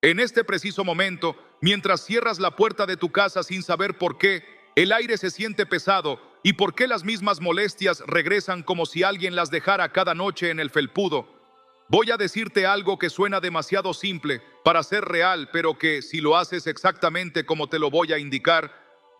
En este preciso momento, mientras cierras la puerta de tu casa sin saber por qué, el aire se siente pesado y por qué las mismas molestias regresan como si alguien las dejara cada noche en el felpudo, voy a decirte algo que suena demasiado simple para ser real, pero que, si lo haces exactamente como te lo voy a indicar,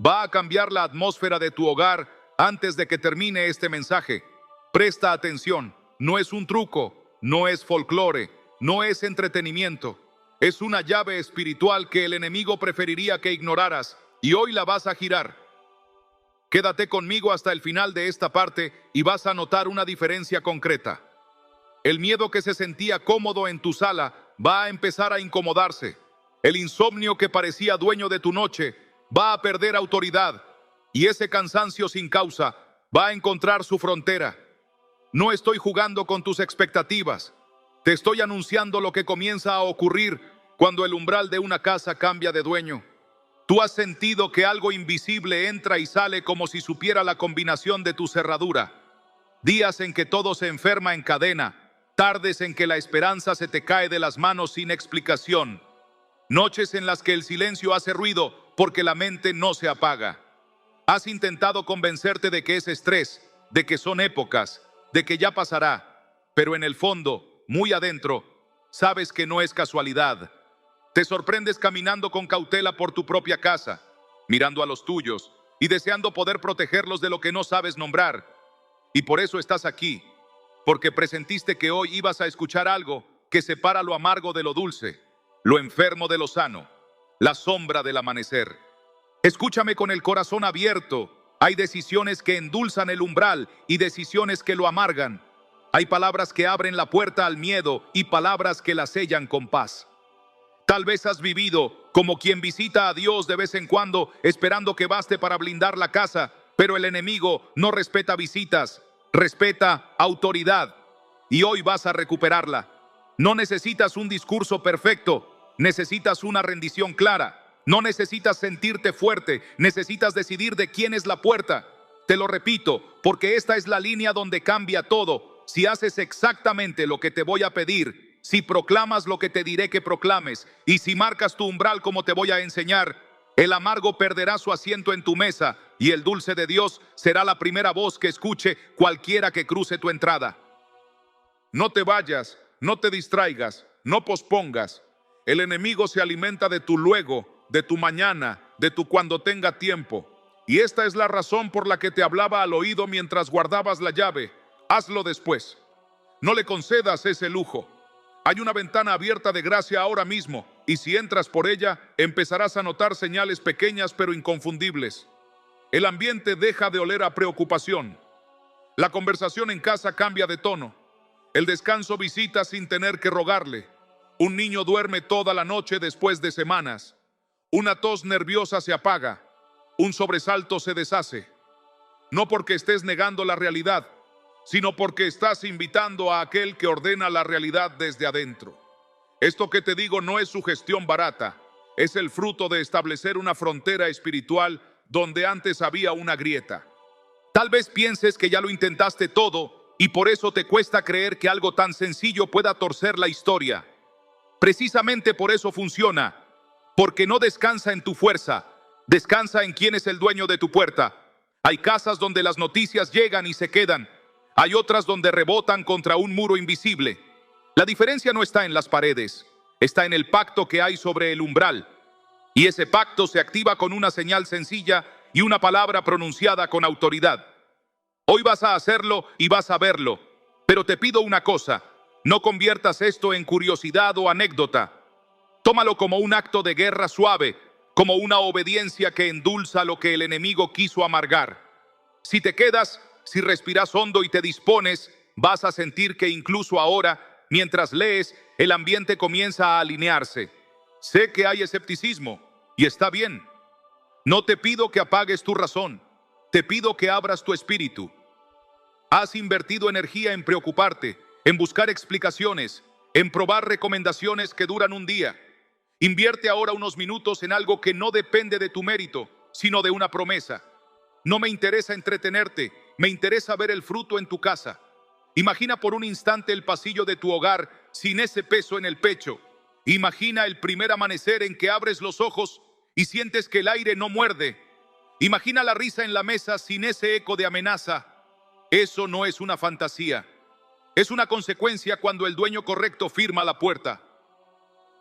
va a cambiar la atmósfera de tu hogar antes de que termine este mensaje. Presta atención, no es un truco, no es folclore, no es entretenimiento. Es una llave espiritual que el enemigo preferiría que ignoraras, y hoy la vas a girar. Quédate conmigo hasta el final de esta parte y vas a notar una diferencia concreta. El miedo que se sentía cómodo en tu sala va a empezar a incomodarse. El insomnio que parecía dueño de tu noche va a perder autoridad, y ese cansancio sin causa va a encontrar su frontera. No estoy jugando con tus expectativas. Te estoy anunciando lo que comienza a ocurrir cuando el umbral de una casa cambia de dueño. Tú has sentido que algo invisible entra y sale como si supiera la combinación de tu cerradura. Días en que todo se enferma en cadena, tardes en que la esperanza se te cae de las manos sin explicación, noches en las que el silencio hace ruido porque la mente no se apaga. Has intentado convencerte de que es estrés, de que son épocas, de que ya pasará, pero en el fondo, muy adentro, sabes que no es casualidad. Te sorprendes caminando con cautela por tu propia casa, mirando a los tuyos y deseando poder protegerlos de lo que no sabes nombrar. Y por eso estás aquí, porque presentiste que hoy ibas a escuchar algo que separa lo amargo de lo dulce, lo enfermo de lo sano, la sombra del amanecer. Escúchame con el corazón abierto. Hay decisiones que endulzan el umbral y decisiones que lo amargan. Hay palabras que abren la puerta al miedo y palabras que la sellan con paz. Tal vez has vivido como quien visita a Dios de vez en cuando, esperando que baste para blindar la casa, pero el enemigo no respeta visitas, respeta autoridad. Y hoy vas a recuperarla. No necesitas un discurso perfecto, necesitas una rendición clara. No necesitas sentirte fuerte, necesitas decidir de quién es la puerta. Te lo repito, porque esta es la línea donde cambia todo. Si haces exactamente lo que te voy a pedir, si proclamas lo que te diré que proclames, y si marcas tu umbral como te voy a enseñar, el amargo perderá su asiento en tu mesa y el dulce de Dios será la primera voz que escuche cualquiera que cruce tu entrada. No te vayas, no te distraigas, no pospongas. El enemigo se alimenta de tu luego, de tu mañana, de tu cuando tenga tiempo. Y esta es la razón por la que te hablaba al oído mientras guardabas la llave. Hazlo después. No le concedas ese lujo. Hay una ventana abierta de gracia ahora mismo, y si entras por ella, empezarás a notar señales pequeñas pero inconfundibles. El ambiente deja de oler a preocupación. La conversación en casa cambia de tono. El descanso visita sin tener que rogarle. Un niño duerme toda la noche después de semanas. Una tos nerviosa se apaga. Un sobresalto se deshace. No porque estés negando la realidad, sino porque estás invitando a aquel que ordena la realidad desde adentro. Esto que te digo no es sugestión barata, es el fruto de establecer una frontera espiritual donde antes había una grieta. Tal vez pienses que ya lo intentaste todo y por eso te cuesta creer que algo tan sencillo pueda torcer la historia. Precisamente por eso funciona, porque no descansa en tu fuerza, descansa en quién es el dueño de tu puerta. Hay casas donde las noticias llegan y se quedan. Hay otras donde rebotan contra un muro invisible. La diferencia no está en las paredes, está en el pacto que hay sobre el umbral. Y ese pacto se activa con una señal sencilla y una palabra pronunciada con autoridad. Hoy vas a hacerlo y vas a verlo. Pero te pido una cosa, no conviertas esto en curiosidad o anécdota. Tómalo como un acto de guerra suave, como una obediencia que endulza lo que el enemigo quiso amargar. Si te quedas, si respiras hondo y te dispones, vas a sentir que incluso ahora, mientras lees, el ambiente comienza a alinearse. Sé que hay escepticismo, y está bien. No te pido que apagues tu razón, te pido que abras tu espíritu. Has invertido energía en preocuparte, en buscar explicaciones, en probar recomendaciones que duran un día. Invierte ahora unos minutos en algo que no depende de tu mérito, sino de una promesa. No me interesa entretenerte, me interesa ver el fruto en tu casa. Imagina por un instante el pasillo de tu hogar sin ese peso en el pecho. Imagina el primer amanecer en que abres los ojos y sientes que el aire no muerde. Imagina la risa en la mesa sin ese eco de amenaza. Eso no es una fantasía. Es una consecuencia cuando el dueño correcto firma la puerta.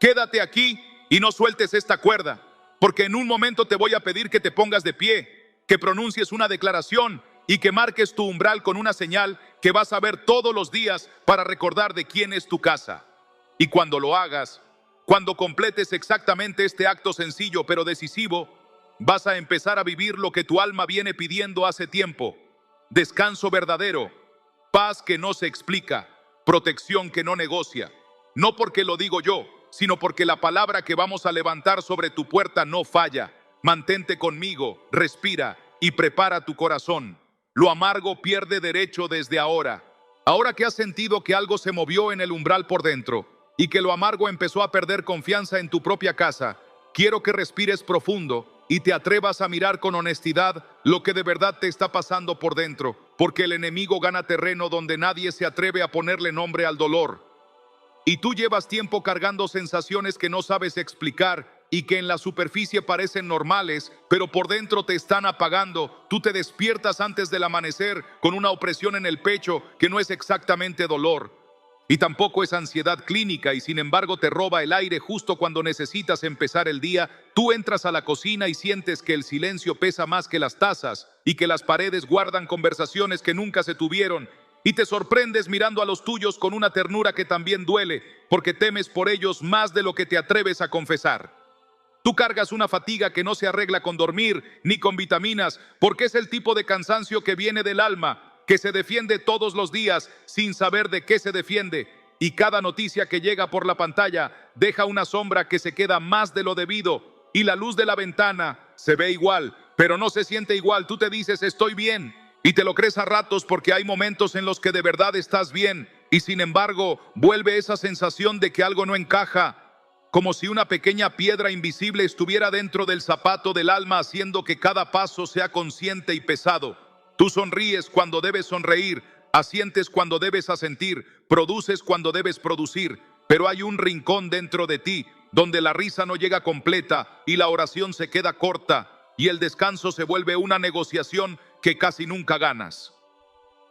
Quédate aquí y no sueltes esta cuerda, porque en un momento te voy a pedir que te pongas de pie, que pronuncies una declaración y que marques tu umbral con una señal que vas a ver todos los días para recordar de quién es tu casa. Y cuando lo hagas, cuando completes exactamente este acto sencillo pero decisivo, vas a empezar a vivir lo que tu alma viene pidiendo hace tiempo: descanso verdadero, paz que no se explica, protección que no negocia. No porque lo digo yo, sino porque la palabra que vamos a levantar sobre tu puerta no falla. Mantente conmigo, respira y prepara tu corazón. Lo amargo pierde derecho desde ahora. Ahora que has sentido que algo se movió en el umbral por dentro y que lo amargo empezó a perder confianza en tu propia casa, quiero que respires profundo y te atrevas a mirar con honestidad lo que de verdad te está pasando por dentro, porque el enemigo gana terreno donde nadie se atreve a ponerle nombre al dolor. Y tú llevas tiempo cargando sensaciones que no sabes explicar y que en la superficie parecen normales, pero por dentro te están apagando. Tú te despiertas antes del amanecer con una opresión en el pecho que no es exactamente dolor y tampoco es ansiedad clínica, y sin embargo te roba el aire justo cuando necesitas empezar el día. Tú entras a la cocina y sientes que el silencio pesa más que las tazas y que las paredes guardan conversaciones que nunca se tuvieron. Y te sorprendes mirando a los tuyos con una ternura que también duele, porque temes por ellos más de lo que te atreves a confesar. Tú cargas una fatiga que no se arregla con dormir ni con vitaminas, porque es el tipo de cansancio que viene del alma, que se defiende todos los días sin saber de qué se defiende. Y cada noticia que llega por la pantalla deja una sombra que se queda más de lo debido. Y la luz de la ventana se ve igual, pero no se siente igual. Tú te dices, estoy bien. Y te lo crees a ratos, porque hay momentos en los que de verdad estás bien. Y sin embargo, vuelve esa sensación de que algo no encaja, como si una pequeña piedra invisible estuviera dentro del zapato del alma, haciendo que cada paso sea consciente y pesado. Tú sonríes cuando debes sonreír, asientes cuando debes asentir, produces cuando debes producir, pero hay un rincón dentro de ti donde la risa no llega completa y la oración se queda corta y el descanso se vuelve una negociación que casi nunca ganas.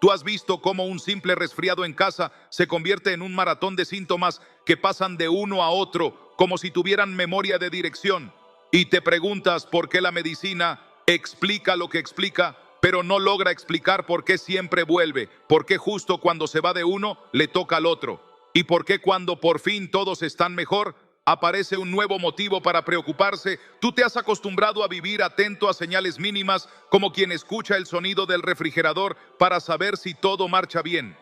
Tú has visto cómo un simple resfriado en casa se convierte en un maratón de síntomas que pasan de uno a otro como si tuvieran memoria de dirección, y te preguntas por qué la medicina explica lo que explica, pero no logra explicar por qué siempre vuelve, por qué justo cuando se va de uno le toca al otro, y por qué cuando por fin todos están mejor aparece un nuevo motivo para preocuparse. Tú te has acostumbrado a vivir atento a señales mínimas, como quien escucha el sonido del refrigerador para saber si todo marcha bien.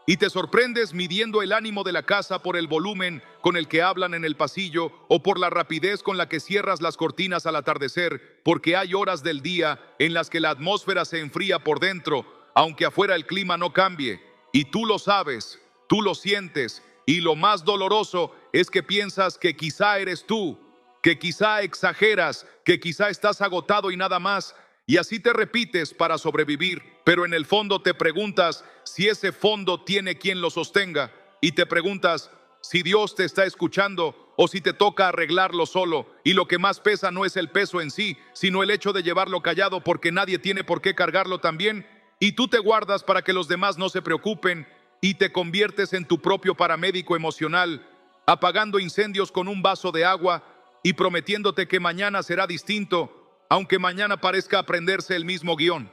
Y te sorprendes midiendo el ánimo de la casa por el volumen con el que hablan en el pasillo o por la rapidez con la que cierras las cortinas al atardecer, porque hay horas del día en las que la atmósfera se enfría por dentro, aunque afuera el clima no cambie. Y tú lo sabes, tú lo sientes, y lo más doloroso es que piensas que quizá eres tú, que quizá exageras, que quizá estás agotado y nada más. Y así te repites para sobrevivir, pero en el fondo te preguntas si ese fondo tiene quien lo sostenga, y te preguntas si Dios te está escuchando o si te toca arreglarlo solo. Y lo que más pesa no es el peso en sí, sino el hecho de llevarlo callado, porque nadie tiene por qué cargarlo también. Y tú te guardas para que los demás no se preocupen y te conviertes en tu propio paramédico emocional, apagando incendios con un vaso de agua y prometiéndote que mañana será distinto, aunque mañana parezca aprenderse el mismo guión.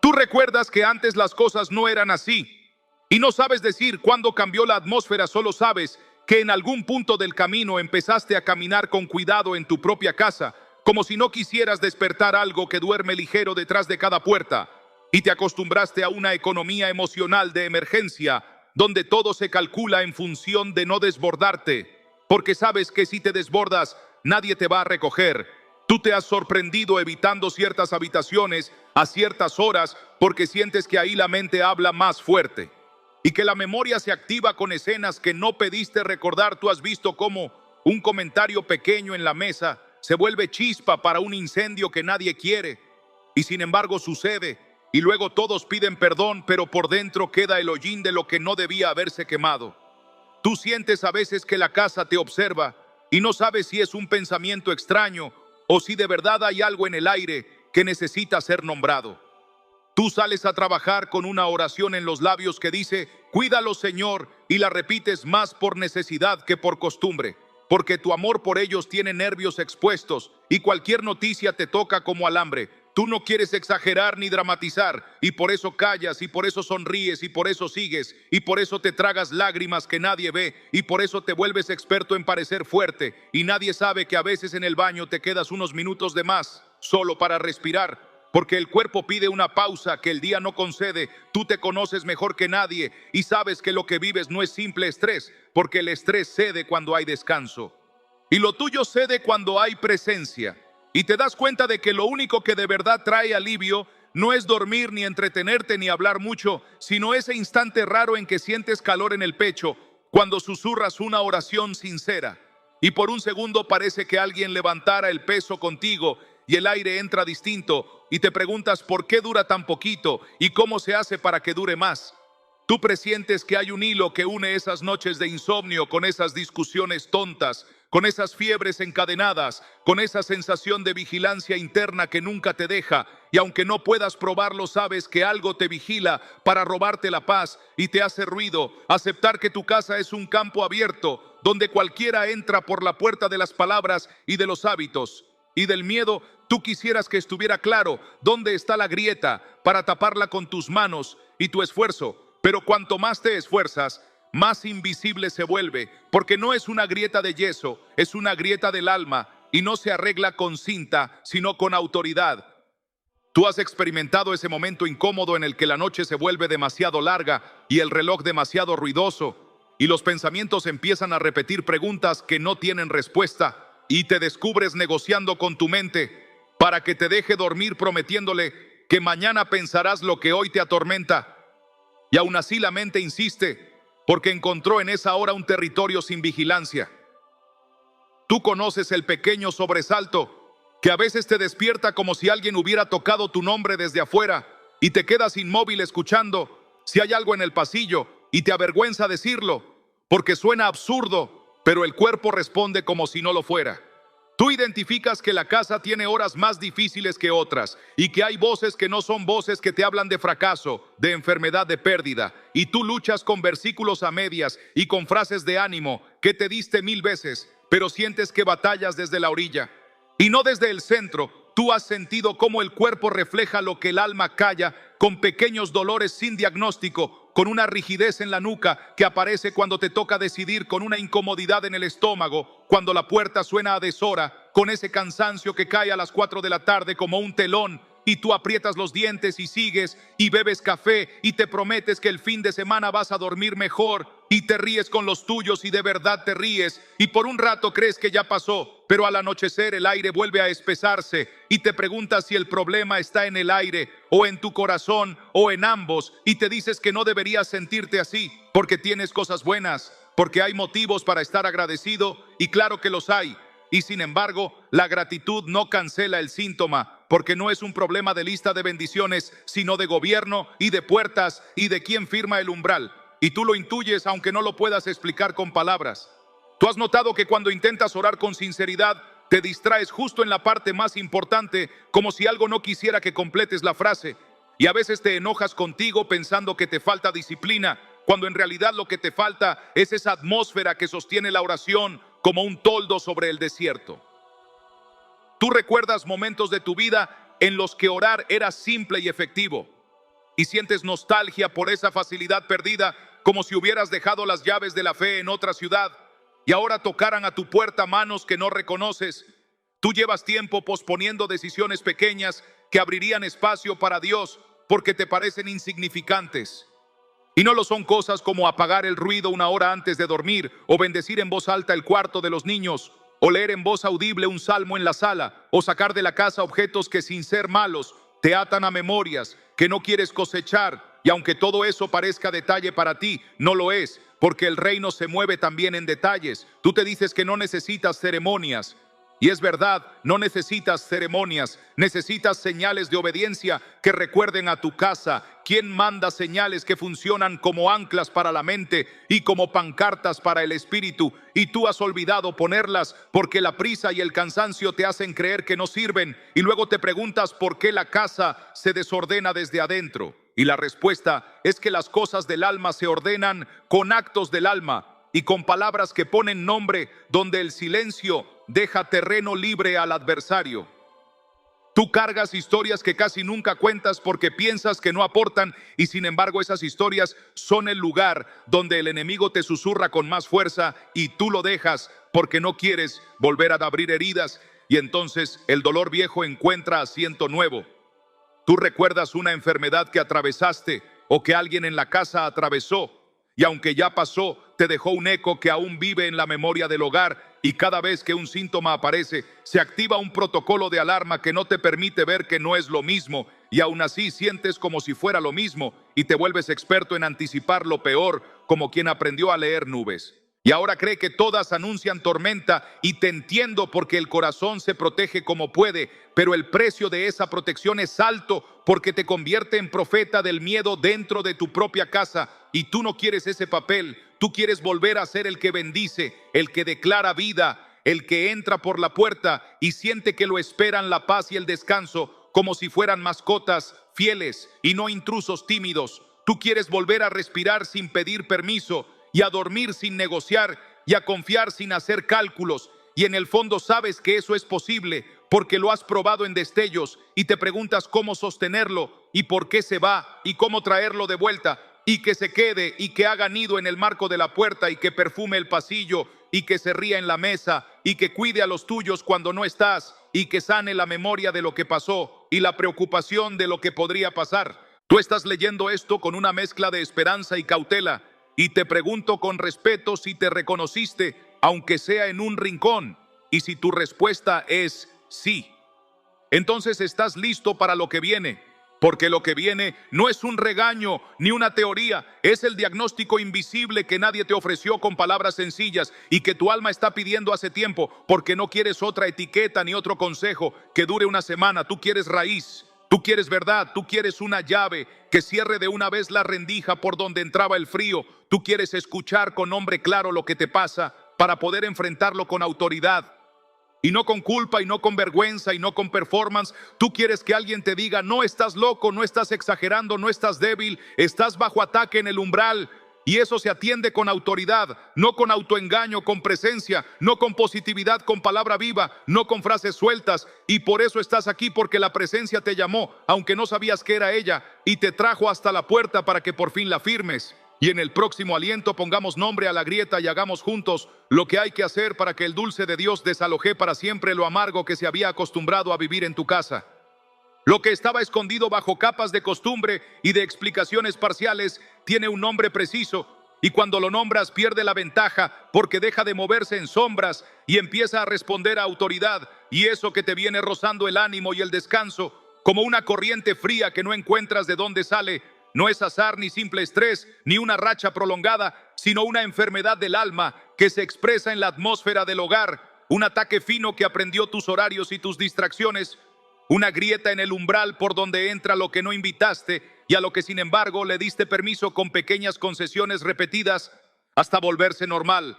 Tú recuerdas que antes las cosas no eran así y no sabes decir cuándo cambió la atmósfera, solo sabes que en algún punto del camino empezaste a caminar con cuidado en tu propia casa, como si no quisieras despertar algo que duerme ligero detrás de cada puerta, y te acostumbraste a una economía emocional de emergencia, donde todo se calcula en función de no desbordarte, porque sabes que si te desbordas, nadie te va a recoger. Tú te has sorprendido evitando ciertas habitaciones a ciertas horas porque sientes que ahí la mente habla más fuerte y que la memoria se activa con escenas que no pediste recordar. Tú has visto cómo un comentario pequeño en la mesa se vuelve chispa para un incendio que nadie quiere, y sin embargo sucede, y luego todos piden perdón, pero por dentro queda el hollín de lo que no debía haberse quemado. Tú sientes a veces que la casa te observa y no sabes si es un pensamiento extraño o si de verdad hay algo en el aire que necesita ser nombrado. Tú sales a trabajar con una oración en los labios que dice, cuídalo, Señor, y la repites más por necesidad que por costumbre, porque tu amor por ellos tiene nervios expuestos y cualquier noticia te toca como alambre. Tú no quieres exagerar ni dramatizar y por eso callas y por eso sonríes y por eso sigues y por eso te tragas lágrimas que nadie ve y por eso te vuelves experto en parecer fuerte y nadie sabe que a veces en el baño te quedas unos minutos de más solo para respirar. Porque el cuerpo pide una pausa que el día no concede. Tú te conoces mejor que nadie y sabes que lo que vives no es simple estrés, porque el estrés cede cuando hay descanso. Y lo tuyo cede cuando hay presencia. Y te das cuenta de que lo único que de verdad trae alivio no es dormir, ni entretenerte, ni hablar mucho, sino ese instante raro en que sientes calor en el pecho, cuando susurras una oración sincera. Y por un segundo parece que alguien levantara el peso contigo y el aire entra distinto y te preguntas por qué dura tan poquito y cómo se hace para que dure más. Tú presientes que hay un hilo que une esas noches de insomnio con esas discusiones tontas, con esas fiebres encadenadas, con esa sensación de vigilancia interna que nunca te deja, y aunque no puedas probarlo, sabes que algo te vigila para robarte la paz y te hace ruido. Aceptar que tu casa es un campo abierto, donde cualquiera entra por la puerta de las palabras y de los hábitos. Y del miedo, tú quisieras que estuviera claro dónde está la grieta para taparla con tus manos y tu esfuerzo. Pero cuanto más te esfuerzas, más invisible se vuelve, porque no es una grieta de yeso, es una grieta del alma y no se arregla con cinta, sino con autoridad. Tú has experimentado ese momento incómodo en el que la noche se vuelve demasiado larga y el reloj demasiado ruidoso y los pensamientos empiezan a repetir preguntas que no tienen respuesta. Y te descubres negociando con tu mente para que te deje dormir prometiéndole que mañana pensarás lo que hoy te atormenta. Y aún así la mente insiste porque encontró en esa hora un territorio sin vigilancia. Tú conoces el pequeño sobresalto que a veces te despierta como si alguien hubiera tocado tu nombre desde afuera y te quedas inmóvil escuchando si hay algo en el pasillo y te avergüenza decirlo porque suena absurdo, pero el cuerpo responde como si no lo fuera. Tú identificas que la casa tiene horas más difíciles que otras y que hay voces que no son voces que te hablan de fracaso, de enfermedad, de pérdida. Y tú luchas con versículos a medias y con frases de ánimo que te diste 1000 veces, pero sientes que batallas desde la orilla y no desde el centro. Tú has sentido cómo el cuerpo refleja lo que el alma calla, con pequeños dolores sin diagnóstico, con una rigidez en la nuca que aparece cuando te toca decidir, con una incomodidad en el estómago, cuando la puerta suena a deshora, con ese cansancio que cae a las 4 de la tarde como un telón, y tú aprietas los dientes y sigues y bebes café y te prometes que el fin de semana vas a dormir mejor y te ríes con los tuyos y de verdad te ríes y por un rato crees que ya pasó, pero al anochecer el aire vuelve a espesarse y te preguntas si el problema está en el aire o en tu corazón o en ambos y te dices que no deberías sentirte así porque tienes cosas buenas, porque hay motivos para estar agradecido y claro que los hay. Y sin embargo, la gratitud no cancela el síntoma, porque no es un problema de lista de bendiciones, sino de gobierno y de puertas y de quién firma el umbral. Y tú lo intuyes aunque no lo puedas explicar con palabras. Tú has notado que cuando intentas orar con sinceridad, te distraes justo en la parte más importante, como si algo no quisiera que completes la frase. Y a veces te enojas contigo pensando que te falta disciplina, cuando en realidad lo que te falta es esa atmósfera que sostiene la oración como un toldo sobre el desierto. Tú recuerdas momentos de tu vida en los que orar era simple y efectivo y sientes nostalgia por esa facilidad perdida, como si hubieras dejado las llaves de la fe en otra ciudad y ahora tocaran a tu puerta manos que no reconoces. Tú llevas tiempo posponiendo decisiones pequeñas que abrirían espacio para Dios porque te parecen insignificantes. Y no lo son cosas como apagar el ruido una hora antes de dormir, o bendecir en voz alta el cuarto de los niños, o leer en voz audible un salmo en la sala, o sacar de la casa objetos que sin ser malos te atan a memorias que no quieres cosechar. Y aunque todo eso parezca detalle para ti, no lo es, porque el reino se mueve también en detalles. Tú te dices que no necesitas ceremonias, Y es verdad, no necesitas ceremonias, necesitas señales de obediencia que recuerden a tu casa. ¿Quién manda señales que funcionan como anclas para la mente y como pancartas para el espíritu? Y tú has olvidado ponerlas porque la prisa y el cansancio te hacen creer que no sirven. Y luego te preguntas por qué la casa se desordena desde adentro. Y la respuesta es que las cosas del alma se ordenan con actos del alma y con palabras que ponen nombre, donde el silencio deja terreno libre al adversario. Tú cargas historias que casi nunca cuentas porque piensas que no aportan, y sin embargo esas historias son el lugar donde el enemigo te susurra con más fuerza y tú lo dejas porque no quieres volver a abrir heridas, y entonces el dolor viejo encuentra asiento nuevo. Tú recuerdas una enfermedad que atravesaste o que alguien en la casa atravesó, y aunque ya pasó, te dejó un eco que aún vive en la memoria del hogar, y cada vez que un síntoma aparece, se activa un protocolo de alarma que no te permite ver que no es lo mismo, y aún así sientes como si fuera lo mismo, y te vuelves experto en anticipar lo peor, como quien aprendió a leer nubes. Y ahora cree que todas anuncian tormenta, y te entiendo porque el corazón se protege como puede, pero el precio de esa protección es alto porque te convierte en profeta del miedo dentro de tu propia casa, y tú no quieres ese papel. Tú quieres volver a ser el que bendice, el que declara vida, el que entra por la puerta y siente que lo esperan la paz y el descanso como si fueran mascotas fieles y no intrusos tímidos. Tú quieres volver a respirar sin pedir permiso y a dormir sin negociar y a confiar sin hacer cálculos. Y en el fondo sabes que eso es posible porque lo has probado en destellos y te preguntas cómo sostenerlo y por qué se va y cómo traerlo de vuelta. Y que se quede y que haga nido en el marco de la puerta y que perfume el pasillo y que se ría en la mesa y que cuide a los tuyos cuando no estás y que sane la memoria de lo que pasó y la preocupación de lo que podría pasar. Tú estás leyendo esto con una mezcla de esperanza y cautela, y te pregunto con respeto si te reconociste, aunque sea en un rincón, y si tu respuesta es sí. Entonces estás listo para lo que viene. Porque lo que viene no es un regaño ni una teoría, es el diagnóstico invisible que nadie te ofreció con palabras sencillas y que tu alma está pidiendo hace tiempo, porque no quieres otra etiqueta ni otro consejo que dure una semana. Tú quieres raíz, tú quieres verdad, tú quieres una llave que cierre de una vez la rendija por donde entraba el frío. Tú quieres escuchar con nombre claro lo que te pasa para poder enfrentarlo con autoridad. Y no con culpa, y no con vergüenza, y no con performance. Tú quieres que alguien te diga: no estás loco, no estás exagerando, no estás débil, estás bajo ataque en el umbral. Y eso se atiende con autoridad, no con autoengaño, con presencia, no con positividad, con palabra viva, no con frases sueltas. Y por eso estás aquí, porque la presencia te llamó, aunque no sabías que era ella, y te trajo hasta la puerta para que por fin la firmes. Y en el próximo aliento pongamos nombre a la grieta y hagamos juntos lo que hay que hacer para que el dulce de Dios desaloje para siempre lo amargo que se había acostumbrado a vivir en tu casa. Lo que estaba escondido bajo capas de costumbre y de explicaciones parciales tiene un nombre preciso, y cuando lo nombras pierde la ventaja porque deja de moverse en sombras y empieza a responder a autoridad, y eso que te viene rozando el ánimo y el descanso como una corriente fría que no encuentras de dónde sale. No es azar, ni simple estrés, ni una racha prolongada, sino una enfermedad del alma que se expresa en la atmósfera del hogar, un ataque fino que aprendió tus horarios y tus distracciones, una grieta en el umbral por donde entra lo que no invitaste y a lo que sin embargo le diste permiso con pequeñas concesiones repetidas hasta volverse normal.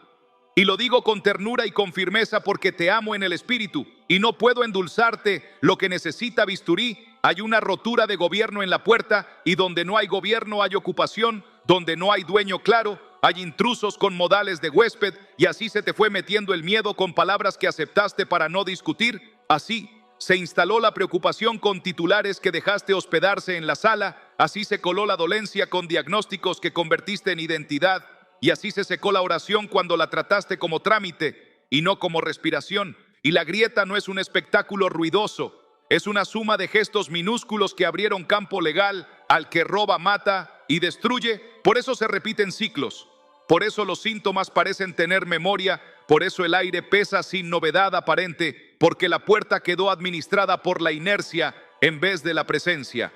Y lo digo con ternura y con firmeza porque te amo en el espíritu y no puedo endulzarte lo que necesita bisturí. Hay una rotura de gobierno en la puerta, y donde no hay gobierno hay ocupación, donde no hay dueño claro, hay intrusos con modales de huésped, y así se te fue metiendo el miedo con palabras que aceptaste para no discutir. Así se instaló la preocupación con titulares que dejaste hospedarse en la sala, así se coló la dolencia con diagnósticos que convertiste en identidad, y así se secó la oración cuando la trataste como trámite y no como respiración. Y la grieta no es un espectáculo ruidoso, es una suma de gestos minúsculos que abrieron campo legal al que roba, mata y destruye. Por eso se repiten ciclos, por eso los síntomas parecen tener memoria, por eso el aire pesa sin novedad aparente, porque la puerta quedó administrada por la inercia en vez de la presencia.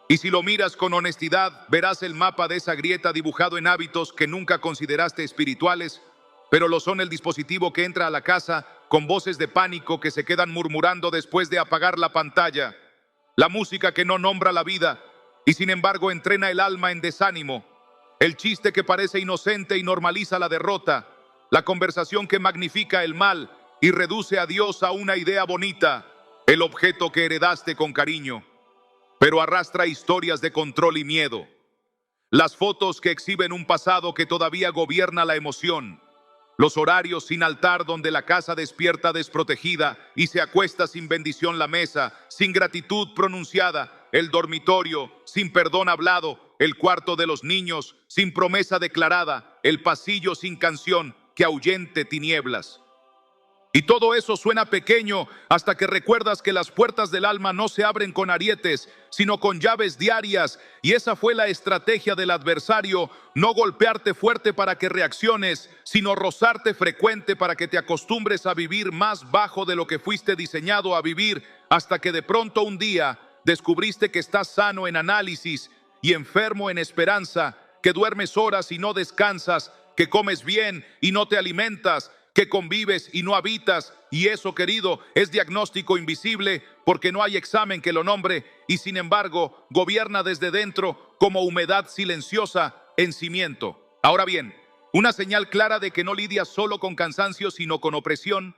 Y si lo miras con honestidad, verás el mapa de esa grieta dibujado en hábitos que nunca consideraste espirituales, pero lo son el dispositivo que entra a la casa con voces de pánico que se quedan murmurando después de apagar la pantalla, la música que no nombra la vida y sin embargo entrena el alma en desánimo, el chiste que parece inocente y normaliza la derrota, la conversación que magnifica el mal y reduce a Dios a una idea bonita, el objeto que heredaste con cariño, pero arrastra historias de control y miedo. Las fotos que exhiben un pasado que todavía gobierna la emoción. Los horarios sin altar donde la casa despierta desprotegida y se acuesta sin bendición la mesa, sin gratitud pronunciada, el dormitorio sin perdón hablado, el cuarto de los niños sin promesa declarada, el pasillo sin canción que ahuyente tinieblas. Y todo eso suena pequeño hasta que recuerdas que las puertas del alma no se abren con arietes, sino con llaves diarias. Y esa fue la estrategia del adversario, no golpearte fuerte para que reacciones, sino rozarte frecuente para que te acostumbres a vivir más bajo de lo que fuiste diseñado a vivir, hasta que de pronto un día descubriste que estás sano en análisis y enfermo en esperanza, que duermes horas y no descansas, que comes bien y no te alimentas, que convives y no habitas, y eso, querido, es diagnóstico invisible porque no hay examen que lo nombre, y sin embargo gobierna desde dentro como humedad silenciosa en cimiento. Ahora bien, una señal clara de que no lidias solo con cansancio sino con opresión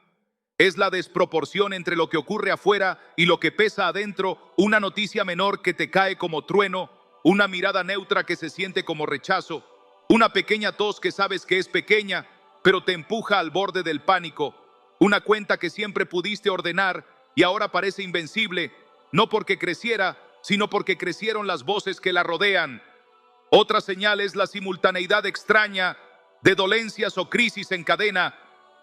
es la desproporción entre lo que ocurre afuera y lo que pesa adentro, una noticia menor que te cae como trueno, una mirada neutra que se siente como rechazo, una pequeña tos que sabes que es pequeña, pero te empuja al borde del pánico, una cuenta que siempre pudiste ordenar y ahora parece invencible, no porque creciera, sino porque crecieron las voces que la rodean. Otra señal es la simultaneidad extraña de dolencias o crisis en cadena,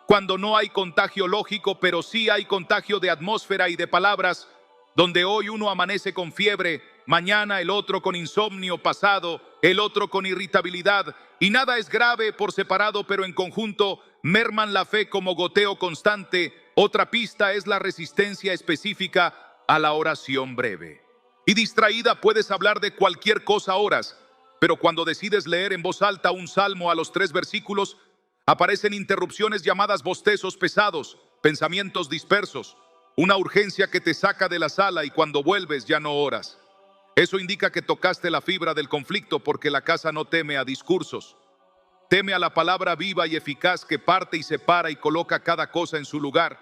cuando no hay contagio lógico, pero sí hay contagio de atmósfera y de palabras, donde hoy uno amanece con fiebre, mañana el otro con insomnio, pasado el otro con irritabilidad, y nada es grave por separado, pero en conjunto merman la fe como goteo constante. Otra pista es la resistencia específica a la oración breve. Y distraída puedes hablar de cualquier cosa horas, pero cuando decides leer en voz alta un salmo a los 3 versículos, aparecen interrupciones llamadas bostezos pesados, pensamientos dispersos, una urgencia que te saca de la sala y cuando vuelves ya no oras. Eso indica que tocaste la fibra del conflicto porque la casa no teme a discursos. Teme a la palabra viva y eficaz que parte y separa y coloca cada cosa en su lugar.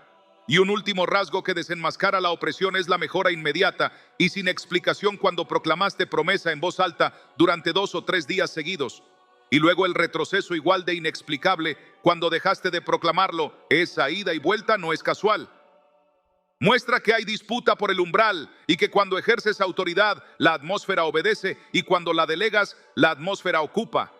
Y un último rasgo que desenmascara la opresión es la mejora inmediata y sin explicación cuando proclamaste promesa en voz alta durante 2 o 3 días seguidos. Y luego el retroceso igual de inexplicable cuando dejaste de proclamarlo. Esa ida y vuelta no es casual. Muestra que hay disputa por el umbral y que cuando ejerces autoridad, la atmósfera obedece y cuando la delegas, la atmósfera ocupa.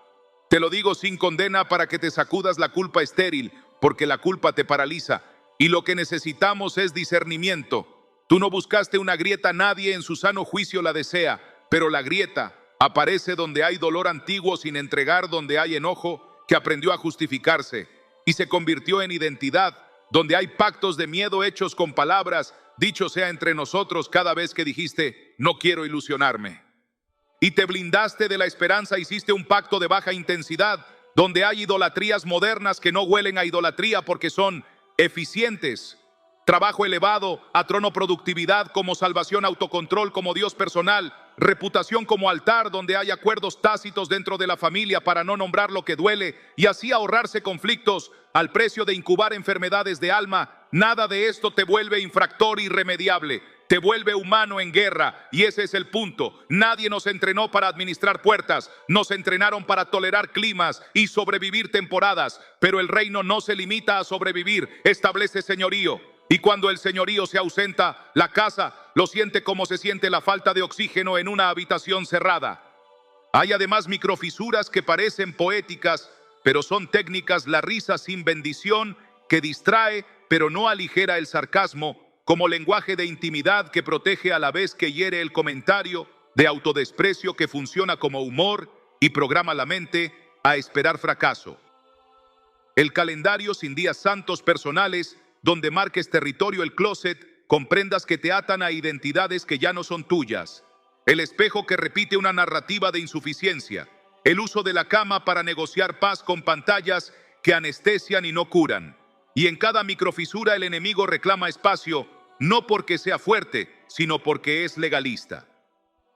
Te lo digo sin condena para que te sacudas la culpa estéril, porque la culpa te paraliza y lo que necesitamos es discernimiento. Tú no buscaste una grieta, nadie en su sano juicio la desea, pero la grieta aparece donde hay dolor antiguo sin entregar, donde hay enojo que aprendió a justificarse y se convirtió en identidad, donde hay pactos de miedo hechos con palabras, dicho sea entre nosotros cada vez que dijiste, no quiero ilusionarme. Y te blindaste de la esperanza, hiciste un pacto de baja intensidad, donde hay idolatrías modernas que no huelen a idolatría porque son eficientes. Trabajo elevado, a trono productividad como salvación, autocontrol como Dios personal, reputación como altar donde hay acuerdos tácitos dentro de la familia para no nombrar lo que duele y así ahorrarse conflictos al precio de incubar enfermedades de alma. Nada de esto te vuelve infractor irremediable, te vuelve humano en guerra y ese es el punto. Nadie nos entrenó para administrar puertas, nos entrenaron para tolerar climas y sobrevivir temporadas, pero el reino no se limita a sobrevivir, establece señorío. Y cuando el señorío se ausenta, la casa lo siente como se siente la falta de oxígeno en una habitación cerrada. Hay además microfisuras que parecen poéticas, pero son técnicas, la risa sin bendición que distrae, pero no aligera el sarcasmo, como lenguaje de intimidad que protege a la vez que hiere el comentario, de autodesprecio que funciona como humor y programa la mente a esperar fracaso. El calendario sin días santos personales, donde marques territorio el closet, comprendas que te atan a identidades que ya no son tuyas. El espejo que repite una narrativa de insuficiencia. El uso de la cama para negociar paz con pantallas que anestesian y no curan. Y en cada microfisura el enemigo reclama espacio, no porque sea fuerte, sino porque es legalista.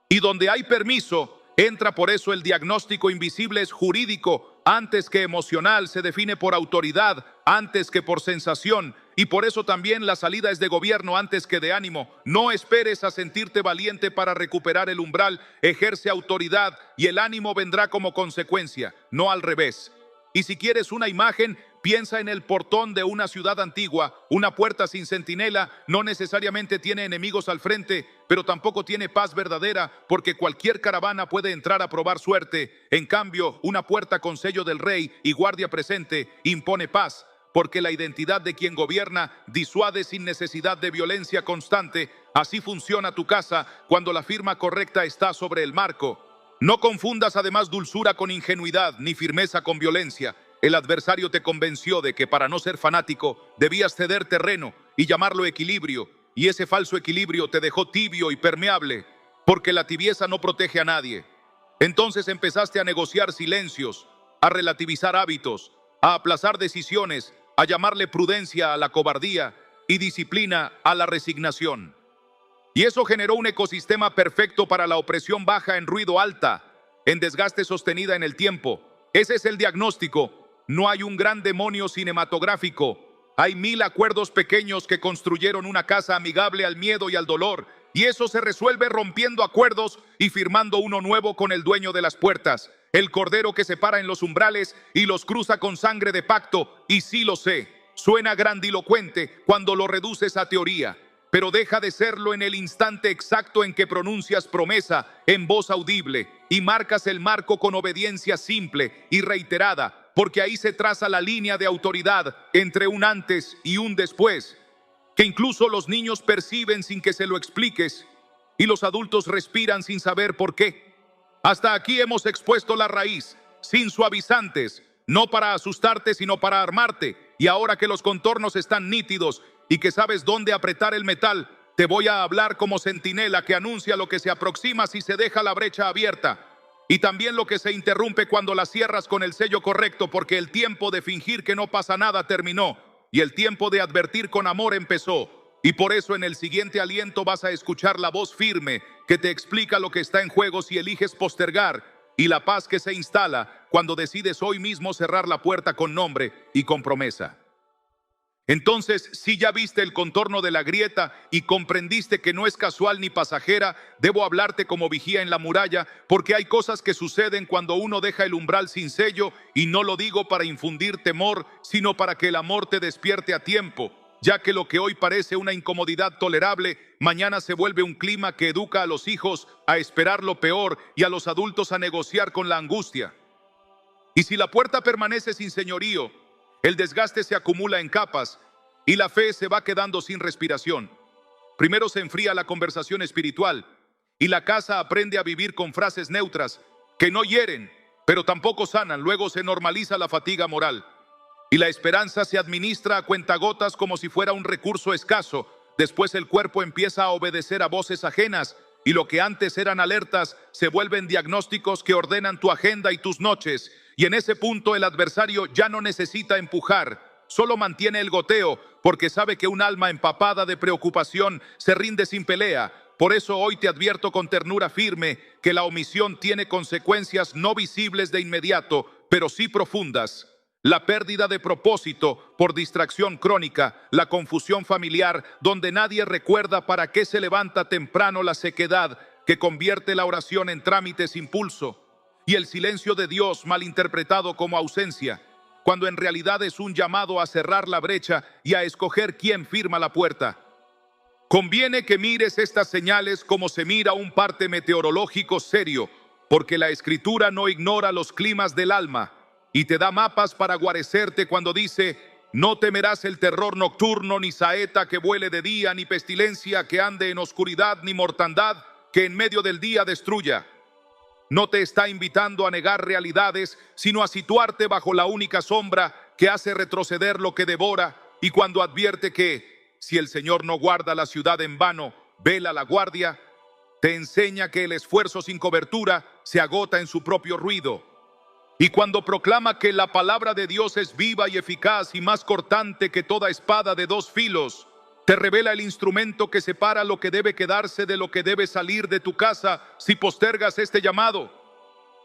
Y donde hay permiso, entra por eso el diagnóstico invisible es jurídico, antes que emocional, se define por autoridad, antes que por sensación, y por eso también la salida es de gobierno antes que de ánimo. No esperes a sentirte valiente para recuperar el umbral, ejerce autoridad y el ánimo vendrá como consecuencia, no al revés. Y si quieres una imagen, piensa en el portón de una ciudad antigua. Una puerta sin centinela no necesariamente tiene enemigos al frente, pero tampoco tiene paz verdadera, porque cualquier caravana puede entrar a probar suerte. En cambio, una puerta con sello del rey y guardia presente impone paz, porque la identidad de quien gobierna disuade sin necesidad de violencia constante. Así funciona tu casa cuando la firma correcta está sobre el marco. No confundas además dulzura con ingenuidad, ni firmeza con violencia. El adversario te convenció de que para no ser fanático debías ceder terreno y llamarlo equilibrio, y ese falso equilibrio te dejó tibio y permeable, porque la tibieza no protege a nadie. Entonces empezaste a negociar silencios, a relativizar hábitos, a aplazar decisiones, a llamarle prudencia a la cobardía y disciplina a la resignación. Y eso generó un ecosistema perfecto para la opresión baja en ruido alta, en desgaste sostenida en el tiempo. Ese es el diagnóstico. No hay un gran demonio cinematográfico. Hay 1000 acuerdos pequeños que construyeron una casa amigable al miedo y al dolor. Y eso se resuelve rompiendo acuerdos y firmando uno nuevo con el dueño de las puertas. El cordero que se para en los umbrales y los cruza con sangre de pacto. Y sí lo sé, suena grandilocuente cuando lo reduces a teoría, pero deja de serlo en el instante exacto en que pronuncias promesa en voz audible y marcas el marco con obediencia simple y reiterada, porque ahí se traza la línea de autoridad entre un antes y un después, que incluso los niños perciben sin que se lo expliques y los adultos respiran sin saber por qué. Hasta aquí hemos expuesto la raíz, sin suavizantes, no para asustarte sino para armarte, y ahora que los contornos están nítidos y que sabes dónde apretar el metal, te voy a hablar como centinela que anuncia lo que se aproxima si se deja la brecha abierta, y también lo que se interrumpe cuando la cierras con el sello correcto, porque el tiempo de fingir que no pasa nada terminó y el tiempo de advertir con amor empezó. Y por eso en el siguiente aliento vas a escuchar la voz firme que te explica lo que está en juego si eliges postergar, y la paz que se instala cuando decides hoy mismo cerrar la puerta con nombre y con promesa. Entonces, si ya viste el contorno de la grieta y comprendiste que no es casual ni pasajera, debo hablarte como vigía en la muralla, porque hay cosas que suceden cuando uno deja el umbral sin sello, y no lo digo para infundir temor, sino para que el amor te despierte a tiempo, ya que lo que hoy parece una incomodidad tolerable, mañana se vuelve un clima que educa a los hijos a esperar lo peor y a los adultos a negociar con la angustia. Y si la puerta permanece sin señorío, el desgaste se acumula en capas y la fe se va quedando sin respiración. Primero se enfría la conversación espiritual y la casa aprende a vivir con frases neutras que no hieren, pero tampoco sanan. Luego se normaliza la fatiga moral y la esperanza se administra a cuentagotas como si fuera un recurso escaso. Después el cuerpo empieza a obedecer a voces ajenas y lo que antes eran alertas se vuelven diagnósticos que ordenan tu agenda y tus noches. Y en ese punto el adversario ya no necesita empujar, solo mantiene el goteo, porque sabe que un alma empapada de preocupación se rinde sin pelea. Por eso hoy te advierto con ternura firme que la omisión tiene consecuencias no visibles de inmediato, pero sí profundas. La pérdida de propósito por distracción crónica, la confusión familiar, donde nadie recuerda para qué se levanta temprano, la sequedad que convierte la oración en trámite sin pulso, y el silencio de Dios malinterpretado como ausencia, cuando en realidad es un llamado a cerrar la brecha y a escoger quién firma la puerta. Conviene que mires estas señales como se mira un parte meteorológico serio, porque la Escritura no ignora los climas del alma y te da mapas para guarecerte cuando dice: no temerás el terror nocturno, ni saeta que vuele de día, ni pestilencia que ande en oscuridad, ni mortandad que en medio del día destruya. No te está invitando a negar realidades, sino a situarte bajo la única sombra que hace retroceder lo que devora, y cuando advierte que, si el Señor no guarda la ciudad en vano, vela la guardia, te enseña que el esfuerzo sin cobertura se agota en su propio ruido. Y cuando proclama que la palabra de Dios es viva y eficaz y más cortante que toda espada de dos filos, te revela el instrumento que separa lo que debe quedarse de lo que debe salir de tu casa si postergas este llamado.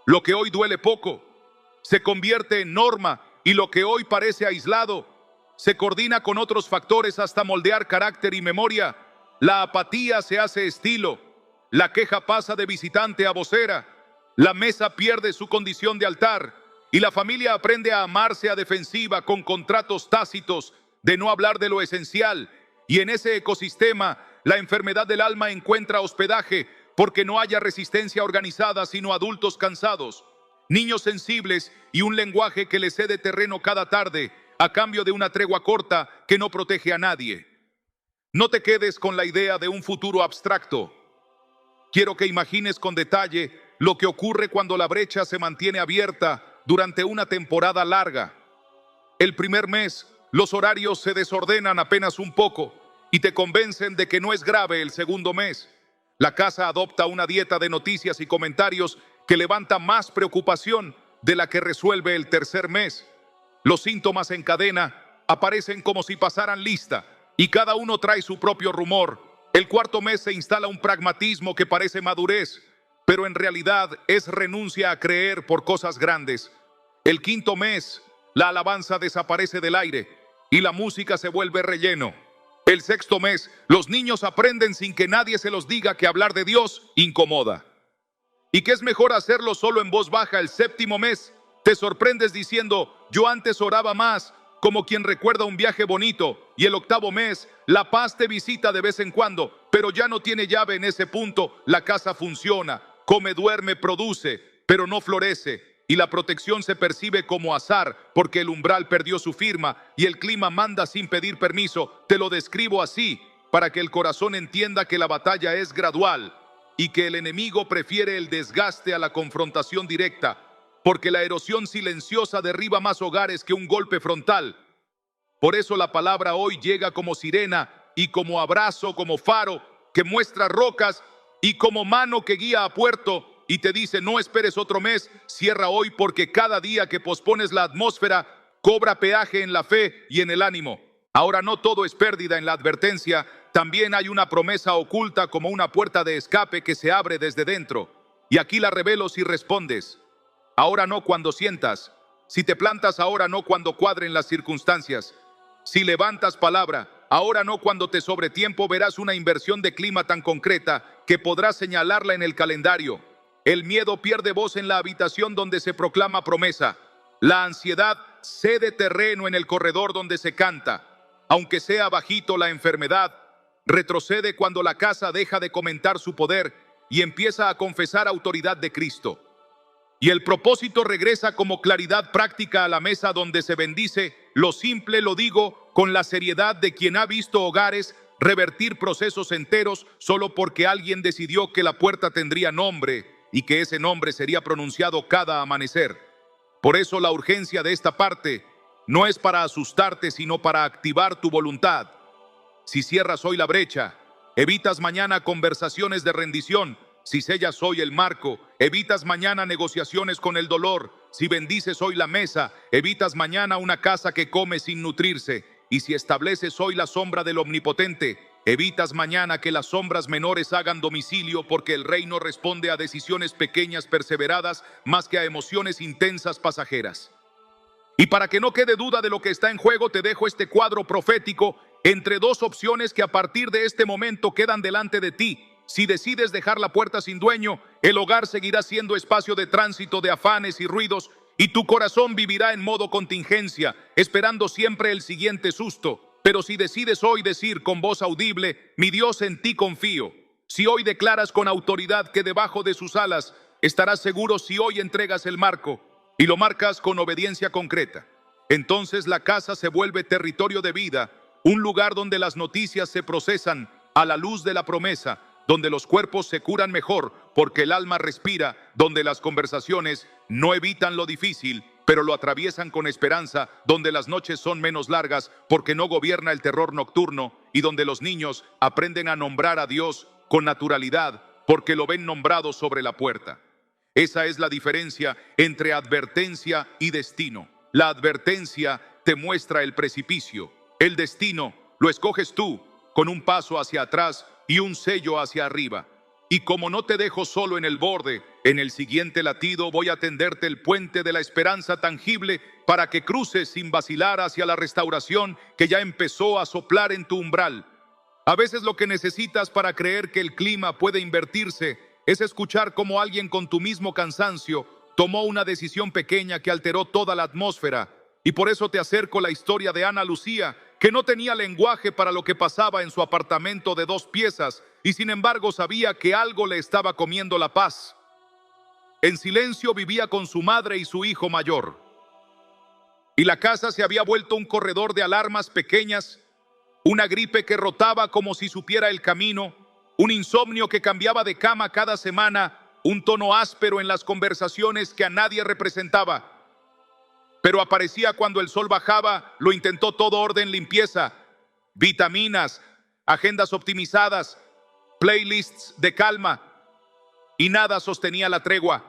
Lo que hoy duele poco se convierte en norma y lo que hoy parece aislado se coordina con otros factores hasta moldear carácter y memoria. La apatía se hace estilo, la queja pasa de visitante a vocera, la mesa pierde su condición de altar y la familia aprende a amarse a defensiva con contratos tácitos de no hablar de lo esencial. Y en ese ecosistema, la enfermedad del alma encuentra hospedaje porque no haya resistencia organizada, sino adultos cansados, niños sensibles y un lenguaje que les cede terreno cada tarde a cambio de una tregua corta que no protege a nadie. No te quedes con la idea de un futuro abstracto. Quiero que imagines con detalle lo que ocurre cuando la brecha se mantiene abierta durante una temporada larga. El primer mes, los horarios se desordenan apenas un poco y te convencen de que no es grave el segundo mes. La casa adopta una dieta de noticias y comentarios que levanta más preocupación de la que resuelve el tercer mes. Los síntomas en cadena aparecen como si pasaran lista y cada uno trae su propio rumor. El cuarto mes se instala un pragmatismo que parece madurez, pero en realidad es renuncia a creer por cosas grandes. El quinto mes, la alabanza desaparece del aire y la música se vuelve relleno. El sexto mes, los niños aprenden sin que nadie se los diga que hablar de Dios incomoda. Y que es mejor hacerlo solo en voz baja. El séptimo mes, te sorprendes diciendo, yo antes oraba más, como quien recuerda un viaje bonito. Y el octavo mes, la paz te visita de vez en cuando, pero ya no tiene llave en ese punto. La casa funciona, come, duerme, produce, pero no florece. Y la protección se percibe como azar, porque el umbral perdió su firma y el clima manda sin pedir permiso. Te lo describo así, para que el corazón entienda que la batalla es gradual y que el enemigo prefiere el desgaste a la confrontación directa, porque la erosión silenciosa derriba más hogares que un golpe frontal. Por eso la palabra hoy llega como sirena y como abrazo, como faro que muestra rocas y como mano que guía a puerto y te dice, no esperes otro mes, cierra hoy, porque cada día que pospones la atmósfera cobra peaje en la fe y en el ánimo. Ahora no todo es pérdida en la advertencia, también hay una promesa oculta como una puerta de escape que se abre desde dentro. Y aquí la revelo si respondes. Ahora no cuando sientas, si te plantas ahora no cuando cuadren las circunstancias, si levantas palabra, ahora no cuando te sobre tiempo verás una inversión de clima tan concreta que podrás señalarla en el calendario. El miedo pierde voz en la habitación donde se proclama promesa. La ansiedad cede terreno en el corredor donde se canta. Aunque sea bajito, la enfermedad retrocede cuando la casa deja de comentar su poder y empieza a confesar autoridad de Cristo. Y el propósito regresa como claridad práctica a la mesa donde se bendice. Lo simple lo digo con la seriedad de quien ha visto hogares revertir procesos enteros solo porque alguien decidió que la puerta tendría nombre y que ese nombre sería pronunciado cada amanecer. Por eso la urgencia de esta parte no es para asustarte, sino para activar tu voluntad. Si cierras hoy la brecha, evitas mañana conversaciones de rendición. Si sellas hoy el marco, evitas mañana negociaciones con el dolor. Si bendices hoy la mesa, evitas mañana una casa que come sin nutrirse. Y si estableces hoy la sombra del Omnipotente, evitas mañana que las sombras menores hagan domicilio, porque el reino responde a decisiones pequeñas perseveradas más que a emociones intensas pasajeras. Y para que no quede duda de lo que está en juego, te dejo este cuadro profético entre dos opciones que a partir de este momento quedan delante de ti. Si decides dejar la puerta sin dueño, el hogar seguirá siendo espacio de tránsito de afanes y ruidos, y tu corazón vivirá en modo contingencia, esperando siempre el siguiente susto. Pero si decides hoy decir con voz audible, mi Dios, en ti confío. Si hoy declaras con autoridad que debajo de sus alas estarás seguro, si hoy entregas el marco y lo marcas con obediencia concreta, entonces la casa se vuelve territorio de vida, un lugar donde las noticias se procesan a la luz de la promesa, donde los cuerpos se curan mejor porque el alma respira, donde las conversaciones no evitan lo difícil, pero lo atraviesan con esperanza, donde las noches son menos largas porque no gobierna el terror nocturno, y donde los niños aprenden a nombrar a Dios con naturalidad porque lo ven nombrado sobre la puerta. Esa es la diferencia entre advertencia y destino. La advertencia te muestra el precipicio. El destino lo escoges tú, con un paso hacia atrás y un sello hacia arriba. Y como no te dejo solo en el borde, en el siguiente latido voy a tenderte el puente de la esperanza tangible para que cruces sin vacilar hacia la restauración que ya empezó a soplar en tu umbral. A veces lo que necesitas para creer que el clima puede invertirse es escuchar cómo alguien con tu mismo cansancio tomó una decisión pequeña que alteró toda la atmósfera. Y por eso te acerco la historia de Ana Lucía, que no tenía lenguaje para lo que pasaba en su apartamento de 2 piezas, y sin embargo sabía que algo le estaba comiendo la paz. En silencio vivía con su madre y su hijo mayor. Y la casa se había vuelto un corredor de alarmas pequeñas, una gripe que rotaba como si supiera el camino, un insomnio que cambiaba de cama cada semana, un tono áspero en las conversaciones que a nadie representaba. Pero aparecía cuando el sol bajaba, lo intentó todo: orden, limpieza, vitaminas, agendas optimizadas, playlists de calma, y nada sostenía la tregua.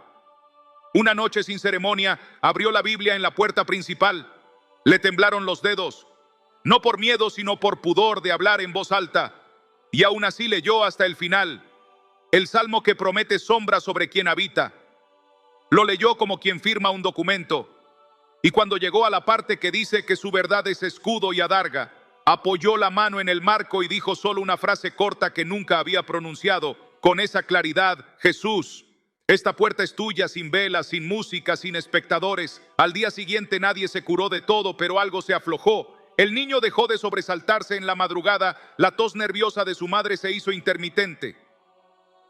Una noche sin ceremonia, abrió la Biblia en la puerta principal. Le temblaron los dedos, no por miedo, sino por pudor de hablar en voz alta. Y aún así leyó hasta el final, el salmo que promete sombra sobre quien habita. Lo leyó como quien firma un documento. Y cuando llegó a la parte que dice que su verdad es escudo y adarga, apoyó la mano en el marco y dijo solo una frase corta que nunca había pronunciado, con esa claridad: Jesús, esta puerta es tuya, sin velas, sin música, sin espectadores. Al día siguiente nadie se curó de todo, pero algo se aflojó. El niño dejó de sobresaltarse en la madrugada, la tos nerviosa de su madre se hizo intermitente.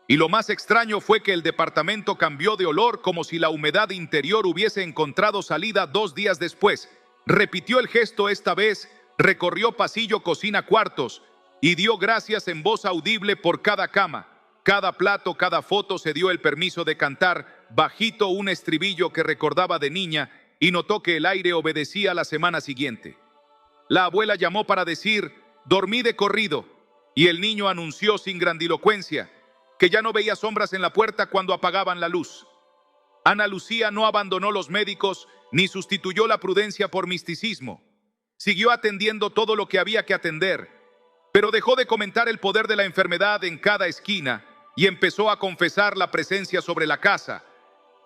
Y lo más extraño fue que el departamento cambió de olor como si la humedad interior hubiese encontrado salida 2 días después. Repitió el gesto esta vez, recorrió pasillo, cocina, cuartos y dio gracias en voz audible por cada cama, cada plato, cada foto. Se dio el permiso de cantar bajito un estribillo que recordaba de niña y notó que el aire obedecía la semana siguiente. La abuela llamó para decir: dormí de corrido, y el niño anunció sin grandilocuencia que ya no veía sombras en la puerta cuando apagaban la luz. Ana Lucía no abandonó los médicos ni sustituyó la prudencia por misticismo. Siguió atendiendo todo lo que había que atender, pero dejó de comentar el poder de la enfermedad en cada esquina y empezó a confesar la presencia sobre la casa.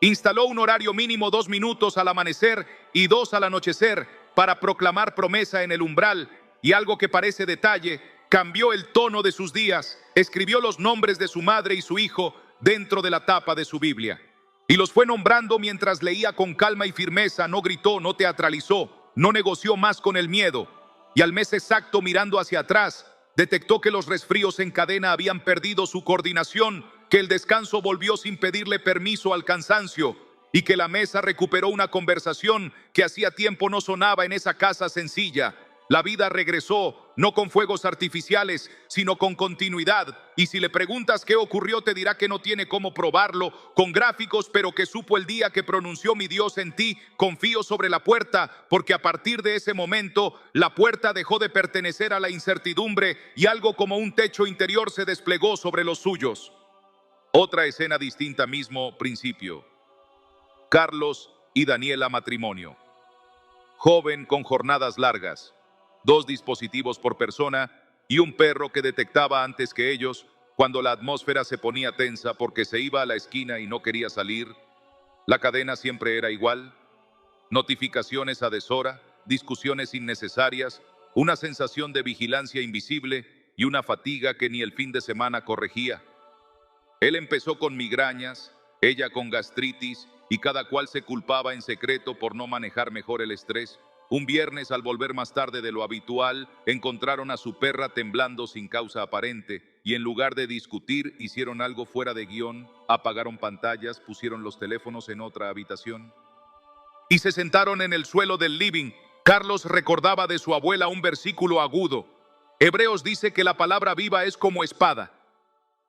Instaló un horario mínimo: 2 minutos al amanecer y 2 al anochecer, para proclamar promesa en el umbral, y algo que parece detalle, cambió el tono de sus días. Escribió los nombres de su madre y su hijo dentro de la tapa de su Biblia. Y los fue nombrando mientras leía con calma y firmeza. No gritó, no teatralizó, no negoció más con el miedo. Y al mes exacto, mirando hacia atrás, detectó que los resfríos en cadena habían perdido su coordinación, que el descanso volvió sin pedirle permiso al cansancio, y que la mesa recuperó una conversación que hacía tiempo no sonaba en esa casa sencilla. La vida regresó, no con fuegos artificiales, sino con continuidad. Y si le preguntas qué ocurrió, te dirá que no tiene cómo probarlo con gráficos, pero que supo el día que pronunció: mi Dios, en ti confío, sobre la puerta, porque a partir de ese momento la puerta dejó de pertenecer a la incertidumbre y algo como un techo interior se desplegó sobre los suyos. Otra escena distinta, mismo principio. Carlos y Daniela, matrimonio. Joven con jornadas largas, 2 dispositivos por persona y un perro que detectaba antes que ellos cuando la atmósfera se ponía tensa porque se iba a la esquina y no quería salir. La cadena siempre era igual: notificaciones a deshora, discusiones innecesarias, una sensación de vigilancia invisible y una fatiga que ni el fin de semana corregía. Él empezó con migrañas, ella con gastritis, y cada cual se culpaba en secreto por no manejar mejor el estrés. Un viernes, al volver más tarde de lo habitual, encontraron a su perra temblando sin causa aparente, y en lugar de discutir, hicieron algo fuera de guión: apagaron pantallas, pusieron los teléfonos en otra habitación y se sentaron en el suelo del living. Carlos recordaba de su abuela un versículo agudo: Hebreos dice que la palabra viva es como espada.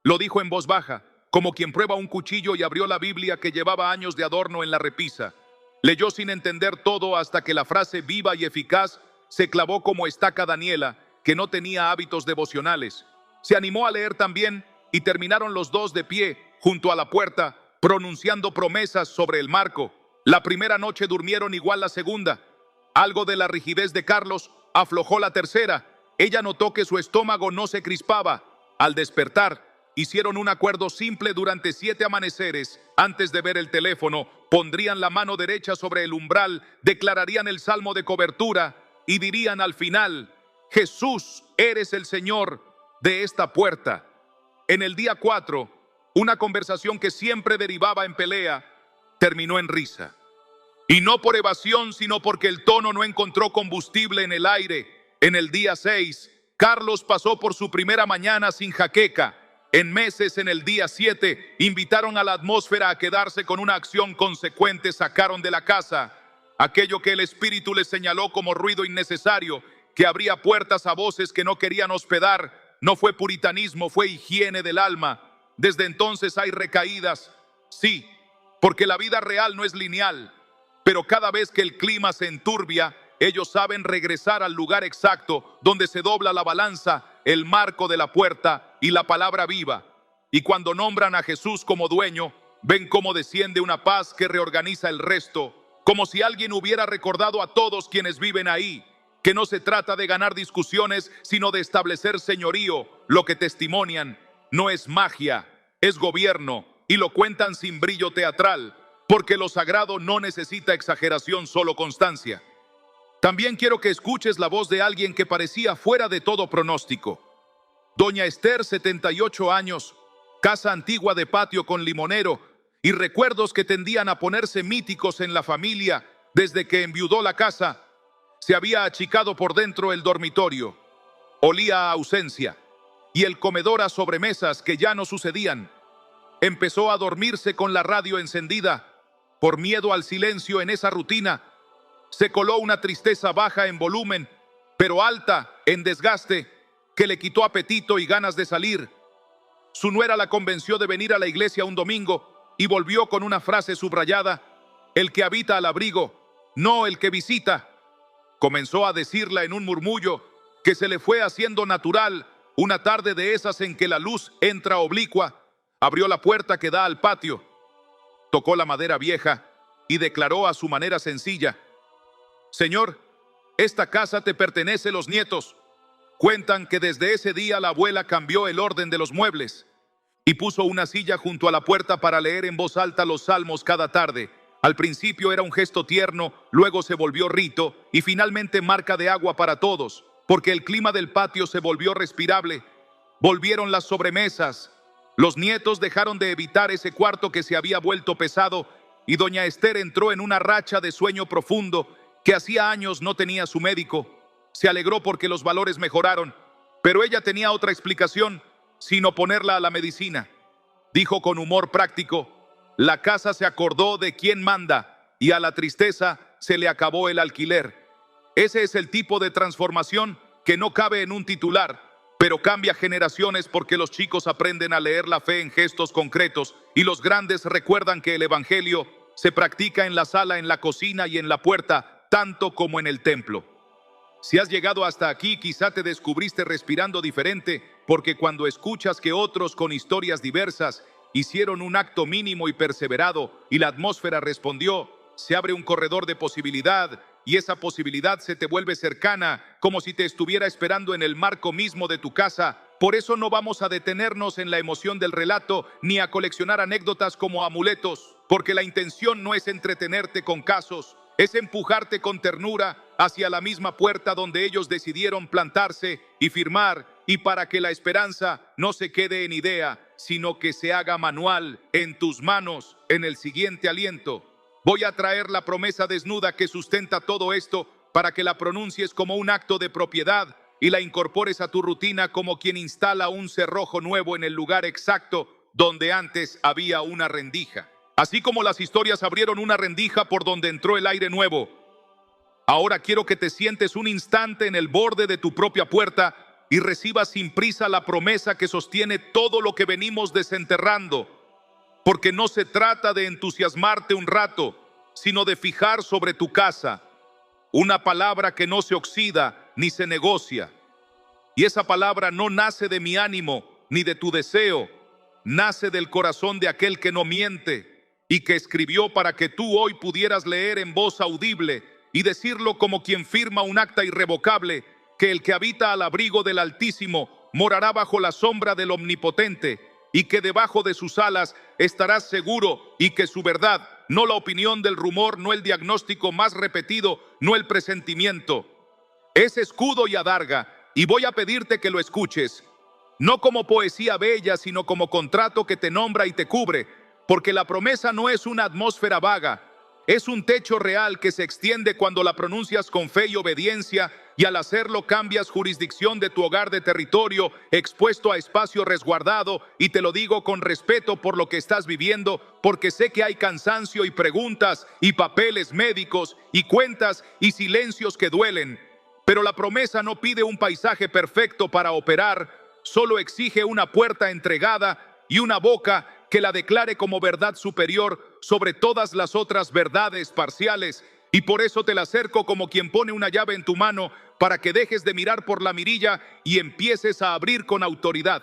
Lo dijo en voz baja, como quien prueba un cuchillo, y abrió la Biblia que llevaba años de adorno en la repisa. Leyó sin entender todo hasta que la frase viva y eficaz se clavó como estaca. Daniela, que no tenía hábitos devocionales, se animó a leer también y terminaron los dos de pie junto a la puerta, pronunciando promesas sobre el marco. La primera noche durmieron igual la segunda. Algo de la rigidez de Carlos aflojó la tercera. Ella notó que su estómago no se crispaba. Al despertar, hicieron un acuerdo simple durante 7 amaneceres. Antes de ver el teléfono, pondrían la mano derecha sobre el umbral, declararían el salmo de cobertura y dirían al final: Jesús, eres el Señor de esta puerta. En el día 4, una conversación que siempre derivaba en pelea, terminó en risa. Y no por evasión, sino porque el tono no encontró combustible en el aire. En el día 6, Carlos pasó por su primera mañana sin jaqueca. En meses, en el día 7, invitaron a la atmósfera a quedarse con una acción consecuente. Sacaron de la casa aquello que el espíritu les señaló como ruido innecesario, que abría puertas a voces que no querían hospedar. No fue puritanismo, fue higiene del alma. Desde entonces hay recaídas, sí, porque la vida real no es lineal, pero cada vez que el clima se enturbia, ellos saben regresar al lugar exacto donde se dobla la balanza, el marco de la puerta y la palabra viva. Y cuando nombran a Jesús como dueño, ven cómo desciende una paz que reorganiza el resto, como si alguien hubiera recordado a todos quienes viven ahí, que no se trata de ganar discusiones, sino de establecer señorío. Lo que testimonian no es magia, es gobierno, y lo cuentan sin brillo teatral, porque lo sagrado no necesita exageración, solo constancia. También quiero que escuches la voz de alguien que parecía fuera de todo pronóstico. Doña Esther, 78 años, casa antigua de patio con limonero, y recuerdos que tendían a ponerse míticos en la familia desde que enviudó la casa. Se había achicado por dentro el dormitorio, olía a ausencia, y el comedor a sobremesas que ya no sucedían. Empezó a dormirse con la radio encendida. Por miedo al silencio en esa rutina, se coló una tristeza baja en volumen, pero alta en desgaste, que le quitó apetito y ganas de salir. Su nuera la convenció de venir a la iglesia un domingo y volvió con una frase subrayada: el que habita al abrigo, no el que visita. Comenzó a decirla en un murmullo que se le fue haciendo natural. Una tarde de esas en que la luz entra oblicua, abrió la puerta que da al patio, tocó la madera vieja y declaró a su manera sencilla: Señor, esta casa te pertenece. Los nietos cuentan que desde ese día la abuela cambió el orden de los muebles y puso una silla junto a la puerta para leer en voz alta los salmos cada tarde. Al principio era un gesto tierno, luego se volvió rito y finalmente marca de agua para todos, porque el clima del patio se volvió respirable. Volvieron las sobremesas. Los nietos dejaron de evitar ese cuarto que se había vuelto pesado, y doña Esther entró en una racha de sueño profundo que hacía años no tenía su médico. Se alegró porque los valores mejoraron, pero ella tenía otra explicación, sin oponerla a la medicina. Dijo con humor práctico: la casa se acordó de quién manda, y a la tristeza se le acabó el alquiler. Ese es el tipo de transformación que no cabe en un titular, pero cambia generaciones, porque los chicos aprenden a leer la fe en gestos concretos y los grandes recuerdan que el evangelio se practica en la sala, en la cocina y en la puerta, tanto como en el templo. Si has llegado hasta aquí, quizá te descubriste respirando diferente, porque cuando escuchas que otros con historias diversas hicieron un acto mínimo y perseverado y la atmósfera respondió, se abre un corredor de posibilidad, y esa posibilidad se te vuelve cercana, como si te estuviera esperando en el marco mismo de tu casa. Por eso no vamos a detenernos en la emoción del relato, ni a coleccionar anécdotas como amuletos, porque la intención no es entretenerte con casos, es empujarte con ternura hacia la misma puerta donde ellos decidieron plantarse y firmar, y para que la esperanza no se quede en idea, sino que se haga manual en tus manos en el siguiente aliento. Voy a traer la promesa desnuda que sustenta todo esto para que la pronuncies como un acto de propiedad y la incorpores a tu rutina como quien instala un cerrojo nuevo en el lugar exacto donde antes había una rendija. Así como las historias abrieron una rendija por donde entró el aire nuevo, ahora quiero que te sientes un instante en el borde de tu propia puerta y recibas sin prisa la promesa que sostiene todo lo que venimos desenterrando. Porque no se trata de entusiasmarte un rato, sino de fijar sobre tu casa una palabra que no se oxida ni se negocia. Y esa palabra no nace de mi ánimo ni de tu deseo, nace del corazón de aquel que no miente y que escribió para que tú hoy pudieras leer en voz audible y decirlo como quien firma un acta irrevocable, que el que habita al abrigo del Altísimo morará bajo la sombra del Omnipotente, y que debajo de sus alas estarás seguro, y que su verdad, no la opinión del rumor, no el diagnóstico más repetido, no el presentimiento, es escudo y adarga, y voy a pedirte que lo escuches, no como poesía bella, sino como contrato que te nombra y te cubre, porque la promesa no es una atmósfera vaga, es un techo real que se extiende cuando la pronuncias con fe y obediencia, y al hacerlo cambias jurisdicción de tu hogar de territorio expuesto a espacio resguardado, y te lo digo con respeto por lo que estás viviendo, porque sé que hay cansancio y preguntas y papeles médicos y cuentas y silencios que duelen, pero la promesa no pide un paisaje perfecto para operar, solo exige una puerta entregada y una boca que la declare como verdad superior sobre todas las otras verdades parciales. Y por eso te la acerco como quien pone una llave en tu mano para que dejes de mirar por la mirilla y empieces a abrir con autoridad.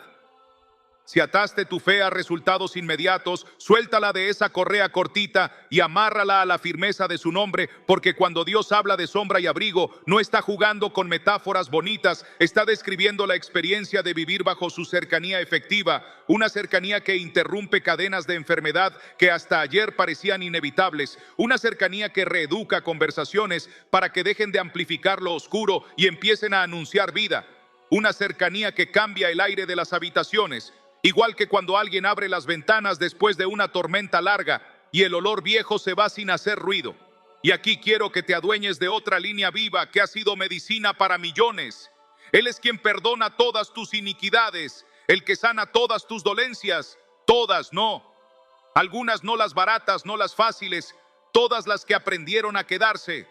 Si ataste tu fe a resultados inmediatos, suéltala de esa correa cortita y amárrala a la firmeza de su nombre, porque cuando Dios habla de sombra y abrigo, no está jugando con metáforas bonitas, está describiendo la experiencia de vivir bajo su cercanía efectiva, una cercanía que interrumpe cadenas de enfermedad que hasta ayer parecían inevitables, una cercanía que reeduca conversaciones para que dejen de amplificar lo oscuro y empiecen a anunciar vida, una cercanía que cambia el aire de las habitaciones. Igual que cuando alguien abre las ventanas después de una tormenta larga y el olor viejo se va sin hacer ruido. Y aquí quiero que te adueñes de otra línea viva que ha sido medicina para millones. Él es quien perdona todas tus iniquidades, el que sana todas tus dolencias, todas no. Algunas no las baratas, no las fáciles, todas las que aprendieron a quedarse.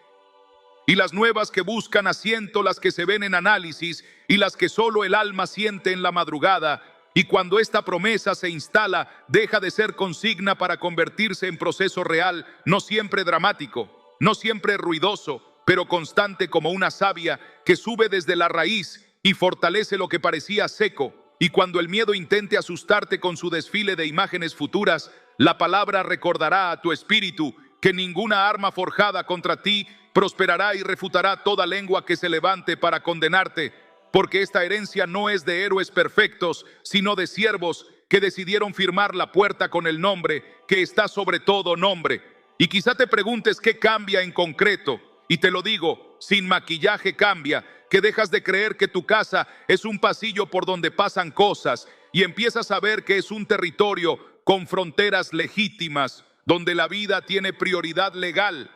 Y las nuevas que buscan asiento, las que se ven en análisis y las que solo el alma siente en la madrugada. Y cuando esta promesa se instala, deja de ser consigna para convertirse en proceso real, no siempre dramático, no siempre ruidoso, pero constante como una savia que sube desde la raíz y fortalece lo que parecía seco. Y cuando el miedo intente asustarte con su desfile de imágenes futuras, la palabra recordará a tu espíritu que ninguna arma forjada contra ti prosperará y refutará toda lengua que se levante para condenarte. Porque esta herencia no es de héroes perfectos, sino de siervos que decidieron firmar la puerta con el nombre que está sobre todo nombre. Y quizá te preguntes qué cambia en concreto, y te lo digo, sin maquillaje cambia, que dejas de creer que tu casa es un pasillo por donde pasan cosas, y empiezas a ver que es un territorio con fronteras legítimas, donde la vida tiene prioridad legal.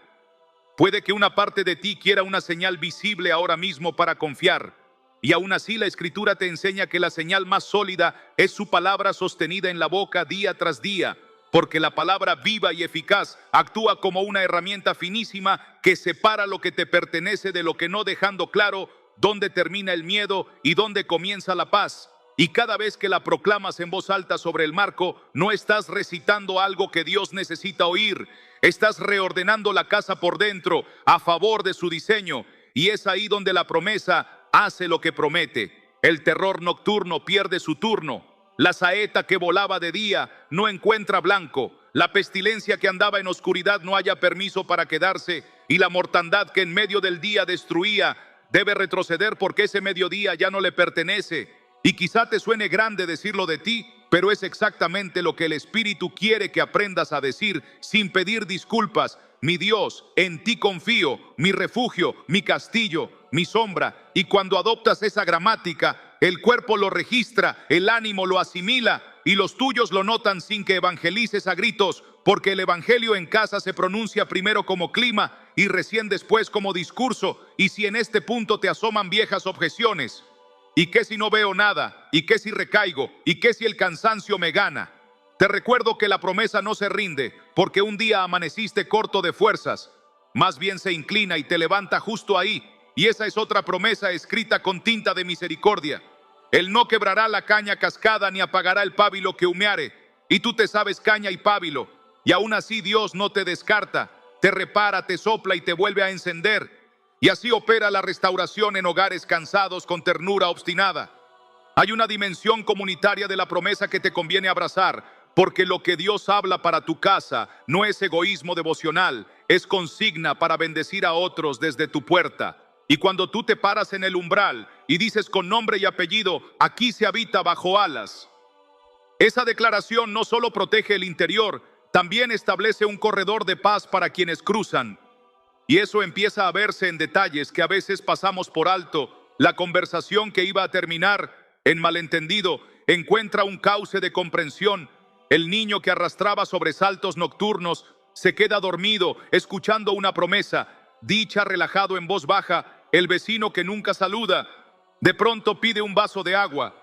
Puede que una parte de ti quiera una señal visible ahora mismo para confiar, y aún así la Escritura te enseña que la señal más sólida es su palabra sostenida en la boca día tras día, porque la palabra viva y eficaz actúa como una herramienta finísima que separa lo que te pertenece de lo que no, dejando claro dónde termina el miedo y dónde comienza la paz. Y cada vez que la proclamas en voz alta sobre el marco, no estás recitando algo que Dios necesita oír, estás reordenando la casa por dentro a favor de su diseño, y es ahí donde la promesa hace lo que promete. El terror nocturno pierde su turno. La saeta que volaba de día no encuentra blanco. La pestilencia que andaba en oscuridad no halla permiso para quedarse. Y la mortandad que en medio del día destruía debe retroceder porque ese mediodía ya no le pertenece. Y quizá te suene grande decirlo de ti, pero es exactamente lo que el Espíritu quiere que aprendas a decir sin pedir disculpas. Mi Dios, en ti confío, mi refugio, mi castillo, mi sombra. Y cuando adoptas esa gramática, el cuerpo lo registra, el ánimo lo asimila y los tuyos lo notan sin que evangelices a gritos, porque el evangelio en casa se pronuncia primero como clima y recién después como discurso. Y si en este punto te asoman viejas objeciones, ¿y qué si no veo nada? ¿Y qué si recaigo? ¿Y qué si el cansancio me gana? Te recuerdo que la promesa no se rinde porque un día amaneciste corto de fuerzas. Más bien se inclina y te levanta justo ahí. Y esa es otra promesa escrita con tinta de misericordia. Él no quebrará la caña cascada ni apagará el pábilo que humeare. Y tú te sabes caña y pábilo. Y aún así Dios no te descarta. Te repara, te sopla y te vuelve a encender. Y así opera la restauración en hogares cansados con ternura obstinada. Hay una dimensión comunitaria de la promesa que te conviene abrazar, porque lo que Dios habla para tu casa no es egoísmo devocional, es consigna para bendecir a otros desde tu puerta. Y cuando tú te paras en el umbral y dices con nombre y apellido, aquí se habita bajo alas, esa declaración no solo protege el interior, también establece un corredor de paz para quienes cruzan. Y eso empieza a verse en detalles que a veces pasamos por alto. La conversación que iba a terminar en malentendido encuentra un cauce de comprensión. El niño que arrastraba sobresaltos nocturnos se queda dormido escuchando una promesa, dicha relajado en voz baja. El vecino que nunca saluda, de pronto pide un vaso de agua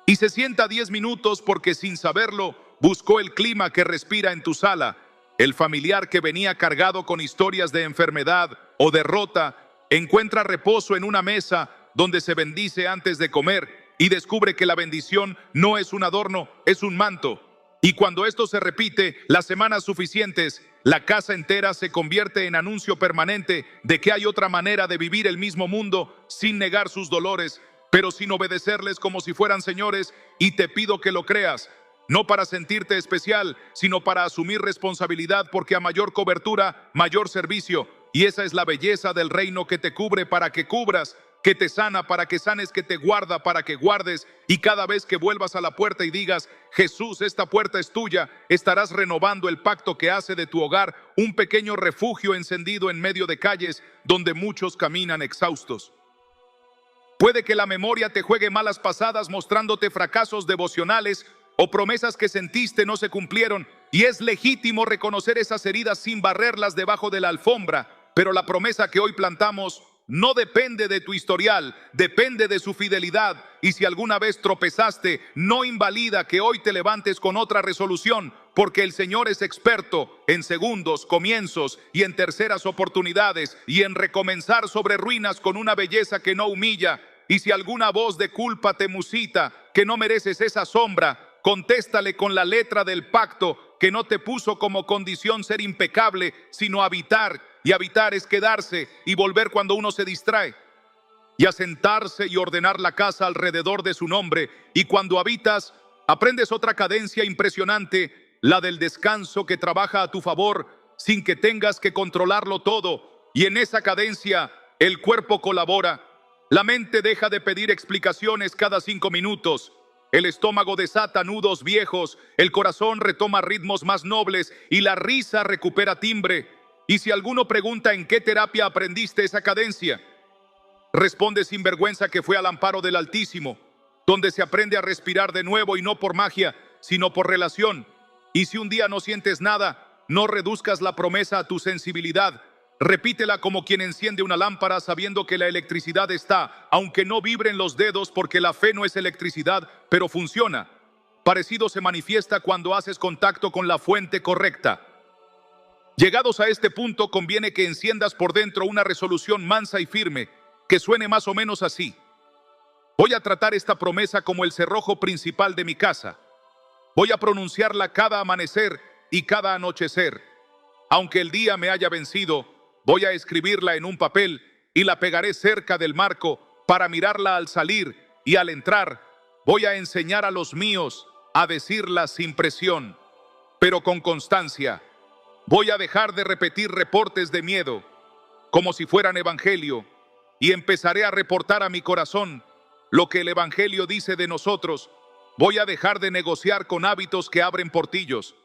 y se sienta 10 minutos porque sin saberlo buscó el clima que respira en tu sala. El familiar que venía cargado con historias de enfermedad o derrota encuentra reposo en una mesa donde se bendice antes de comer y descubre que la bendición no es un adorno, es un manto. Y cuando esto se repite las semanas suficientes, la casa entera se convierte en anuncio permanente de que hay otra manera de vivir el mismo mundo sin negar sus dolores, pero sin obedecerles como si fueran señores. Y te pido que lo creas, no para sentirte especial, sino para asumir responsabilidad, porque a mayor cobertura, mayor servicio. Y esa es la belleza del reino, que te cubre para que cubras, que te sana para que sanes, que te guarda para que guardes. Y cada vez que vuelvas a la puerta y digas, Jesús, esta puerta es tuya, estarás renovando el pacto que hace de tu hogar un pequeño refugio encendido en medio de calles donde muchos caminan exhaustos. Puede que la memoria te juegue malas pasadas mostrándote fracasos devocionales o promesas que sentiste no se cumplieron, y es legítimo reconocer esas heridas sin barrerlas debajo de la alfombra, pero la promesa que hoy plantamos no depende de tu historial, depende de su fidelidad. Y si alguna vez tropezaste, no invalida que hoy te levantes con otra resolución, porque el Señor es experto en segundos, comienzos y en terceras oportunidades, y en recomenzar sobre ruinas con una belleza que no humilla. Y si alguna voz de culpa te musita que no mereces esa sombra, contéstale con la letra del pacto, que no te puso como condición ser impecable, sino habitar. Y habitar es quedarse y volver cuando uno se distrae, y asentarse y ordenar la casa alrededor de su nombre. Y cuando habitas, aprendes otra cadencia impresionante, la del descanso, que trabaja a tu favor sin que tengas que controlarlo todo. Y en esa cadencia el cuerpo colabora, la mente deja de pedir explicaciones cada 5 minutos, el estómago desata nudos viejos, el corazón retoma ritmos más nobles y la risa recupera timbre. Y si alguno pregunta en qué terapia aprendiste esa cadencia, responde sin vergüenza que fue al amparo del Altísimo, donde se aprende a respirar de nuevo, y no por magia, sino por relación. Y si un día no sientes nada, no reduzcas la promesa a tu sensibilidad. Repítela como quien enciende una lámpara, sabiendo que la electricidad está, aunque no vibren los dedos, porque la fe no es electricidad, pero funciona. Parecido se manifiesta cuando haces contacto con la fuente correcta. Llegados a este punto, conviene que enciendas por dentro una resolución mansa y firme, que suene más o menos así: voy a tratar esta promesa como el cerrojo principal de mi casa. Voy a pronunciarla cada amanecer y cada anochecer. Aunque el día me haya vencido, voy a escribirla en un papel y la pegaré cerca del marco para mirarla al salir y al entrar. Voy a enseñar a los míos a decirla sin presión, pero con constancia. Voy a dejar de repetir reportes de miedo como si fueran evangelio, y empezaré a reportar a mi corazón lo que el evangelio dice de nosotros. Voy a dejar de negociar con hábitos que abren portillos,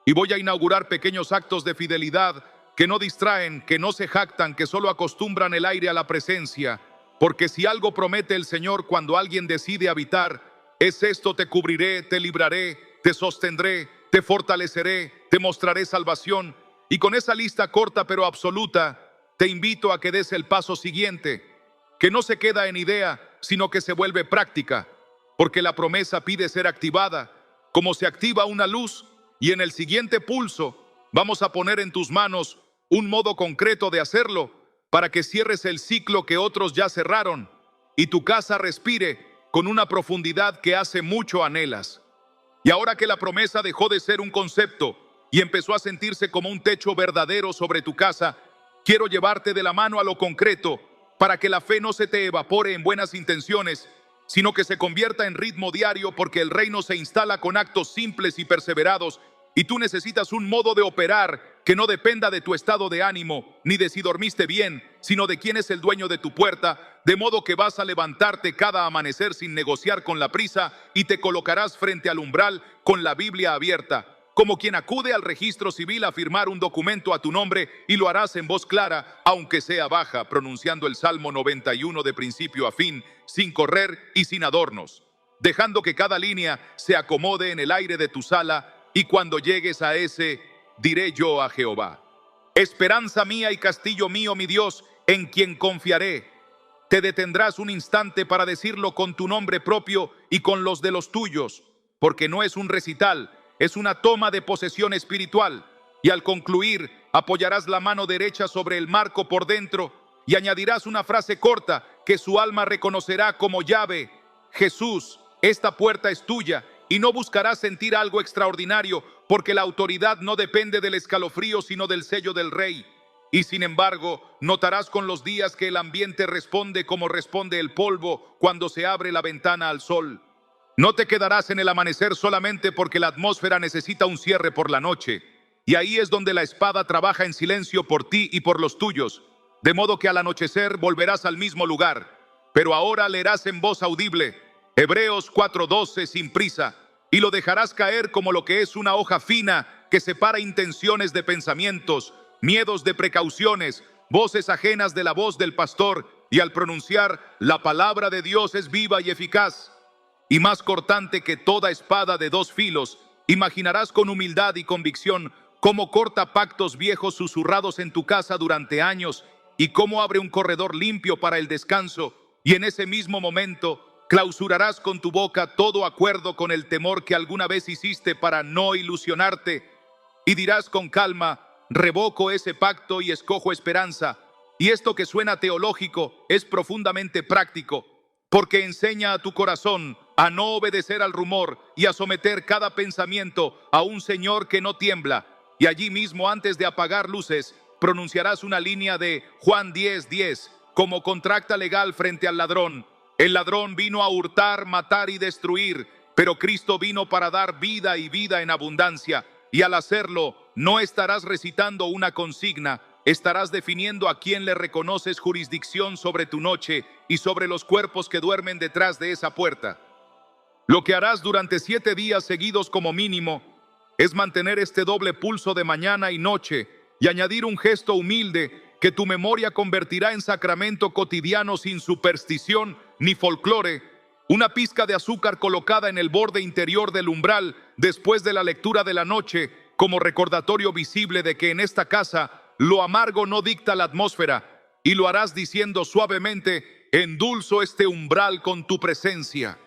y voy a inaugurar pequeños actos de fidelidad que no distraen, que no se jactan, que solo acostumbran el aire a la presencia. Porque si algo promete el Señor cuando alguien decide habitar, es esto: te cubriré, te libraré, te sostendré, te fortaleceré, te mostraré salvación. Y con esa lista corta pero absoluta, te invito a que des el paso siguiente, que no se queda en idea, sino que se vuelve práctica, porque la promesa pide ser activada, como se activa una luz. Y en el siguiente pulso vamos a poner en tus manos un modo concreto de hacerlo, para que cierres el ciclo que otros ya cerraron y tu casa respire con una profundidad que hace mucho anhelas. Y ahora que la promesa dejó de ser un concepto y empezó a sentirse como un techo verdadero sobre tu casa, quiero llevarte de la mano a lo concreto, para que la fe no se te evapore en buenas intenciones sino que se convierta en ritmo diario, porque el reino se instala con actos simples y perseverados, y tú necesitas un modo de operar que no dependa de tu estado de ánimo, ni de si dormiste bien, sino de quién es el dueño de tu puerta, de modo que vas a levantarte cada amanecer sin negociar con la prisa y te colocarás frente al umbral con la Biblia abierta, como quien acude al registro civil a firmar un documento a tu nombre, y lo harás en voz clara, aunque sea baja, pronunciando el Salmo 91 de principio a fin, sin correr y sin adornos, dejando que cada línea se acomode en el aire de tu sala. Y cuando llegues a ese, diré yo a Jehová: esperanza mía y castillo mío, mi Dios, en quien confiaré. Te detendrás un instante para decirlo con tu nombre propio y con los de los tuyos, porque no es un recital, es una toma de posesión espiritual. Y al concluir, apoyarás la mano derecha sobre el marco por dentro y añadirás una frase corta que su alma reconocerá como llave: Jesús, esta puerta es tuya. Y no buscarás sentir algo extraordinario, porque la autoridad no depende del escalofrío, sino del sello del Rey. Y sin embargo, notarás con los días que el ambiente responde como responde el polvo cuando se abre la ventana al sol. No te quedarás en el amanecer solamente porque la atmósfera necesita un cierre por la noche. Y ahí es donde la espada trabaja en silencio por ti y por los tuyos, de modo que al anochecer volverás al mismo lugar. Pero ahora leerás en voz audible Hebreos 4:12 sin prisa, y lo dejarás caer como lo que es una hoja fina que separa intenciones de pensamientos, miedos de precauciones, voces ajenas de la voz del pastor, y al pronunciar, la palabra de Dios es viva y eficaz, y más cortante que toda espada de dos filos. Imaginarás con humildad y convicción cómo corta pactos viejos susurrados en tu casa durante años, y cómo abre un corredor limpio para el descanso, y en ese mismo momento clausurarás con tu boca todo acuerdo con el temor que alguna vez hiciste para no ilusionarte, y dirás con calma: revoco ese pacto y escojo esperanza. Y esto que suena teológico es profundamente práctico, porque enseña a tu corazón a no obedecer al rumor y a someter cada pensamiento a un Señor que no tiembla. Y allí mismo, antes de apagar luces, pronunciarás una línea de Juan 10:10 como contracta legal frente al ladrón. El ladrón vino a hurtar, matar y destruir, pero Cristo vino para dar vida y vida en abundancia. Y al hacerlo, no estarás recitando una consigna, estarás definiendo a quién le reconoces jurisdicción sobre tu noche y sobre los cuerpos que duermen detrás de esa puerta. Lo que harás durante 7 días seguidos como mínimo es mantener este doble pulso de mañana y noche y añadir un gesto humilde que tu memoria convertirá en sacramento cotidiano sin superstición ni folclore: una pizca de azúcar colocada en el borde interior del umbral después de la lectura de la noche, como recordatorio visible de que en esta casa lo amargo no dicta la atmósfera, y lo harás diciendo suavemente: endulzo este umbral con tu presencia.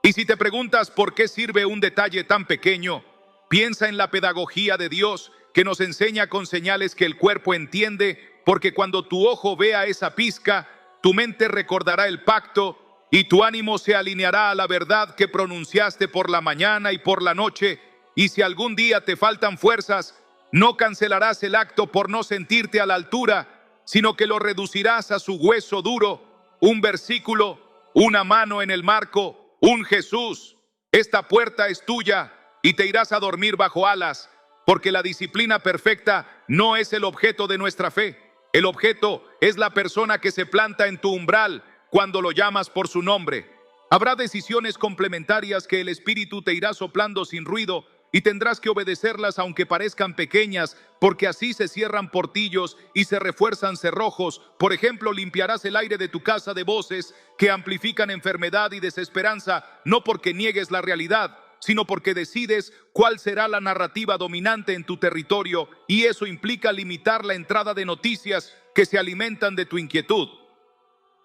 Y si te preguntas por qué sirve un detalle tan pequeño, piensa en la pedagogía de Dios, que nos enseña con señales que el cuerpo entiende, porque cuando tu ojo vea esa pizca, tu mente recordará el pacto y tu ánimo se alineará a la verdad que pronunciaste por la mañana y por la noche. Y si algún día te faltan fuerzas, no cancelarás el acto por no sentirte a la altura, sino que lo reducirás a su hueso duro: un versículo, una mano en el marco, un Jesús. Esta puerta es tuya y te irás a dormir bajo alas, porque la disciplina perfecta no es el objeto de nuestra fe. El objeto es la persona que se planta en tu umbral cuando lo llamas por su nombre. Habrá decisiones complementarias que el Espíritu te irá soplando sin ruido, y tendrás que obedecerlas aunque parezcan pequeñas, porque así se cierran portillos y se refuerzan cerrojos. Por ejemplo, limpiarás el aire de tu casa de voces que amplifican enfermedad y desesperanza, no porque niegues la realidad, sino porque decides cuál será la narrativa dominante en tu territorio, y eso implica limitar la entrada de noticias que se alimentan de tu inquietud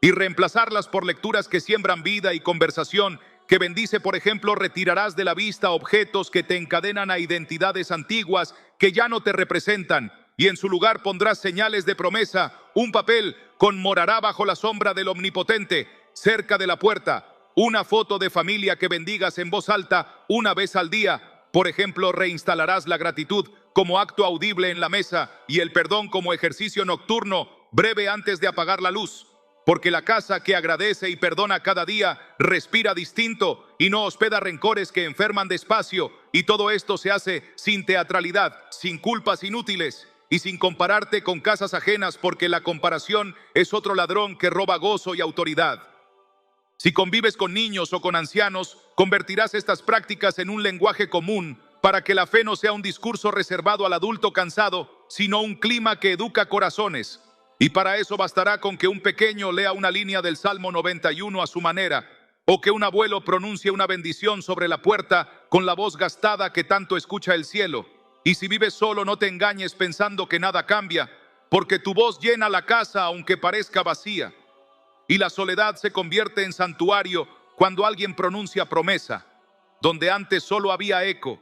y reemplazarlas por lecturas que siembran vida y conversación que bendice. Por ejemplo, retirarás de la vista objetos que te encadenan a identidades antiguas que ya no te representan, y en su lugar pondrás señales de promesa. Un papel conmorará bajo la sombra del Omnipotente cerca de la puerta. Una foto de familia que bendigas en voz alta una vez al día. Por ejemplo, reinstalarás la gratitud como acto audible en la mesa y el perdón como ejercicio nocturno breve antes de apagar la luz. Porque la casa que agradece y perdona cada día respira distinto y no hospeda rencores que enferman despacio. Y todo esto se hace sin teatralidad, sin culpas inútiles y sin compararte con casas ajenas, porque la comparación es otro ladrón que roba gozo y autoridad. Si convives con niños o con ancianos, convertirás estas prácticas en un lenguaje común para que la fe no sea un discurso reservado al adulto cansado, sino un clima que educa corazones. Y para eso bastará con que un pequeño lea una línea del Salmo 91 a su manera, o que un abuelo pronuncie una bendición sobre la puerta con la voz gastada que tanto escucha el cielo. Y si vives solo, no te engañes pensando que nada cambia, porque tu voz llena la casa aunque parezca vacía. Y la soledad se convierte en santuario cuando alguien pronuncia promesa, donde antes solo había eco.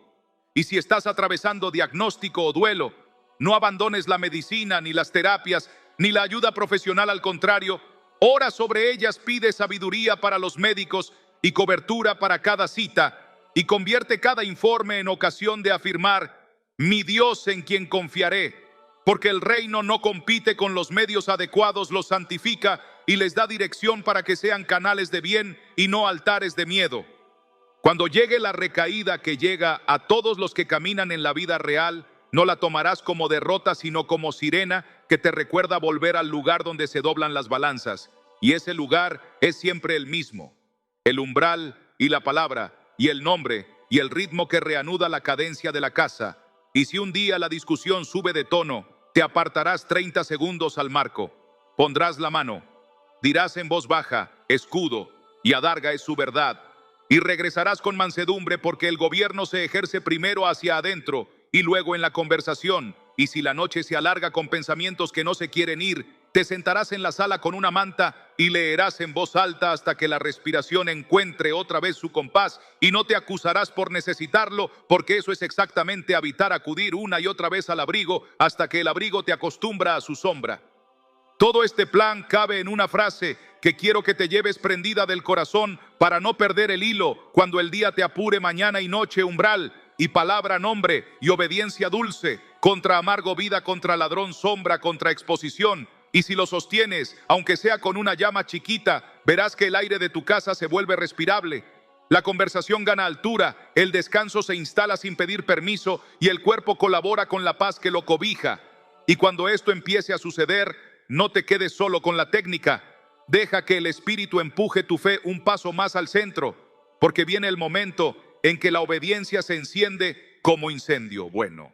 Y si estás atravesando diagnóstico o duelo, no abandones la medicina, ni las terapias, ni la ayuda profesional. Al contrario, ora sobre ellas, pide sabiduría para los médicos y cobertura para cada cita, y convierte cada informe en ocasión de afirmar: mi Dios en quien confiaré. Porque el reino no compite con los medios adecuados, los santifica y les da dirección para que sean canales de bien y no altares de miedo. Cuando llegue la recaída que llega a todos los que caminan en la vida real, no la tomarás como derrota, sino como sirena que te recuerda volver al lugar donde se doblan las balanzas. Y ese lugar es siempre el mismo: el umbral y la palabra y el nombre y el ritmo que reanuda la cadencia de la casa. Y si un día la discusión sube de tono, te apartarás 30 segundos al marco, pondrás la mano, dirás en voz baja: escudo y adarga es su verdad. Y regresarás con mansedumbre, porque el gobierno se ejerce primero hacia adentro y luego en la conversación. Y si la noche se alarga con pensamientos que no se quieren ir, te sentarás en la sala con una manta y leerás en voz alta hasta que la respiración encuentre otra vez su compás, y no te acusarás por necesitarlo, porque eso es exactamente acudir una y otra vez al abrigo hasta que el abrigo te acostumbra a su sombra. Todo este plan cabe en una frase que quiero que te lleves prendida del corazón para no perder el hilo cuando el día te apure. Mañana y noche, umbral y palabra, nombre y obediencia dulce, contra amargo vida, contra ladrón sombra, contra exposición. Y si lo sostienes, aunque sea con una llama chiquita, verás que el aire de tu casa se vuelve respirable. La conversación gana altura, el descanso se instala sin pedir permiso y el cuerpo colabora con la paz que lo cobija. Y cuando esto empiece a suceder, no te quedes solo con la técnica. Deja que el Espíritu empuje tu fe un paso más al centro, porque viene el momento en que la obediencia se enciende como incendio bueno.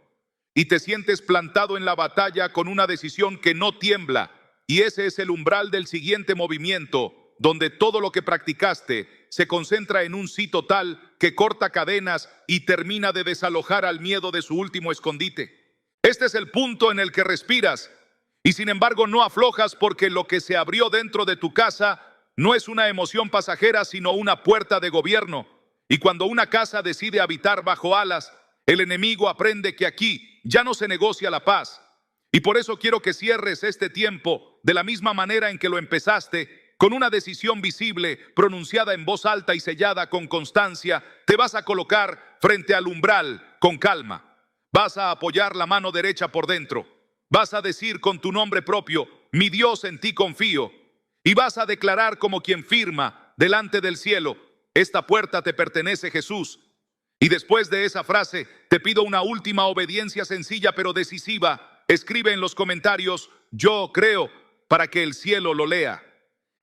Y te sientes plantado en la batalla con una decisión que no tiembla. Y ese es el umbral del siguiente movimiento, donde todo lo que practicaste se concentra en un sí total que corta cadenas y termina de desalojar al miedo de su último escondite. Este es el punto en el que respiras. Y sin embargo no aflojas, porque lo que se abrió dentro de tu casa no es una emoción pasajera, sino una puerta de gobierno. Y cuando una casa decide habitar bajo alas, el enemigo aprende que aquí ya no se negocia la paz. Y por eso quiero que cierres este tiempo de la misma manera en que lo empezaste, con una decisión visible, pronunciada en voz alta y sellada con constancia. Te vas a colocar frente al umbral con calma. Vas a apoyar la mano derecha por dentro. Vas a decir con tu nombre propio: mi Dios, en ti confío. Y vas a declarar como quien firma delante del cielo: esta puerta te pertenece, Jesús. Y después de esa frase, te pido una última obediencia sencilla pero decisiva. Escribe en los comentarios: yo creo, para que el cielo lo lea.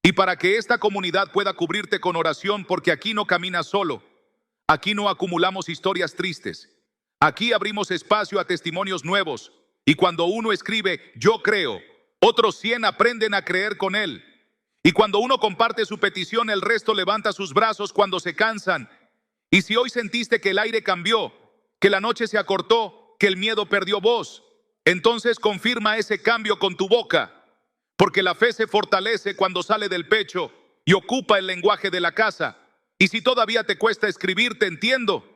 Y para que esta comunidad pueda cubrirte con oración, porque aquí no caminas solo. Aquí no acumulamos historias tristes. Aquí abrimos espacio a testimonios nuevos. Y cuando uno escribe yo creo, otros 100 aprenden a creer con él. Y cuando uno comparte su petición, el resto levanta sus brazos cuando se cansan. Y si hoy sentiste que el aire cambió, que la noche se acortó, que el miedo perdió voz, entonces confirma ese cambio con tu boca. Porque la fe se fortalece cuando sale del pecho y ocupa el lenguaje de la casa. Y si todavía te cuesta escribir, te entiendo.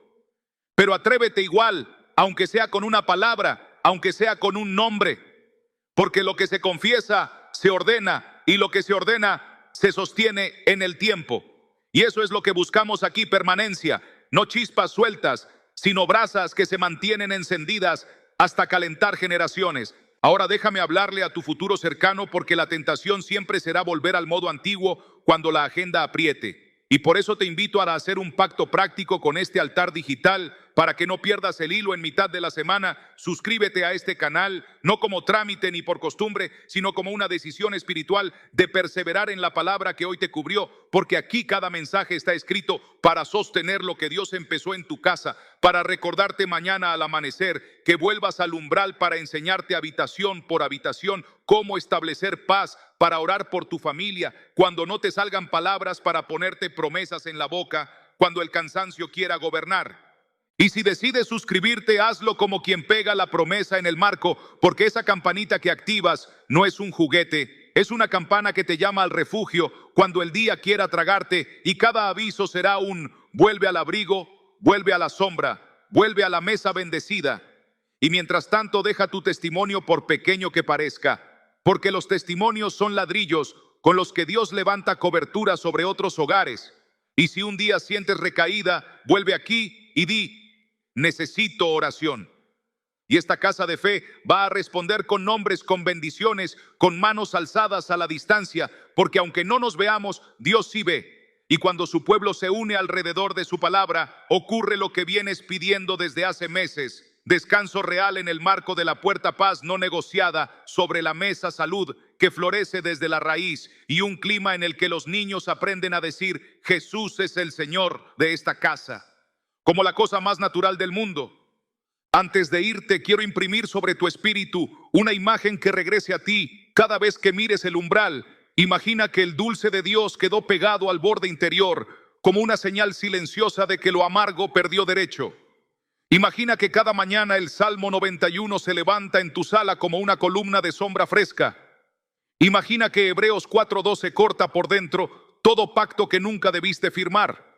Pero atrévete igual, aunque sea con una palabra, aunque sea con un nombre, porque lo que se confiesa se ordena, y lo que se ordena se sostiene en el tiempo. Y eso es lo que buscamos aquí: permanencia, no chispas sueltas, sino brasas que se mantienen encendidas hasta calentar generaciones. Ahora déjame hablarle a tu futuro cercano porque la tentación siempre será volver al modo antiguo cuando la agenda apriete. Y por eso te invito a hacer un pacto práctico con este altar digital para que no pierdas el hilo en mitad de la semana. Suscríbete a este canal, no como trámite ni por costumbre, sino como una decisión espiritual de perseverar en la palabra que hoy te cubrió, porque aquí cada mensaje está escrito para sostener lo que Dios empezó en tu casa, para recordarte mañana al amanecer, que vuelvas al umbral para enseñarte habitación por habitación cómo establecer paz, para orar por tu familia, cuando no te salgan palabras para ponerte promesas en la boca, cuando el cansancio quiera gobernar. Y si decides suscribirte, hazlo como quien pega la promesa en el marco, porque esa campanita que activas no es un juguete, es una campana que te llama al refugio cuando el día quiera tragarte, y cada aviso será un vuelve al abrigo, vuelve a la sombra, vuelve a la mesa bendecida. Y mientras tanto deja tu testimonio por pequeño que parezca, porque los testimonios son ladrillos con los que Dios levanta cobertura sobre otros hogares. Y si un día sientes recaída, vuelve aquí y di: necesito oración. Y esta casa de fe va a responder con nombres, con bendiciones, con manos alzadas a la distancia, porque aunque no nos veamos, Dios sí ve. Y cuando su pueblo se une alrededor de su palabra, ocurre lo que vienes pidiendo desde hace meses: descanso real en el marco de la puerta paz no negociada, sobre la mesa salud que florece desde la raíz, y un clima en el que los niños aprenden a decir: Jesús es el Señor de esta casa, como la cosa más natural del mundo. Antes de irte, quiero imprimir sobre tu espíritu una imagen que regrese a ti cada vez que mires el umbral. Imagina que el dulce de Dios quedó pegado al borde interior, como una señal silenciosa de que lo amargo perdió derecho. Imagina que cada mañana el Salmo 91 se levanta en tu sala como una columna de sombra fresca. Imagina que Hebreos 4:12 corta por dentro todo pacto que nunca debiste firmar,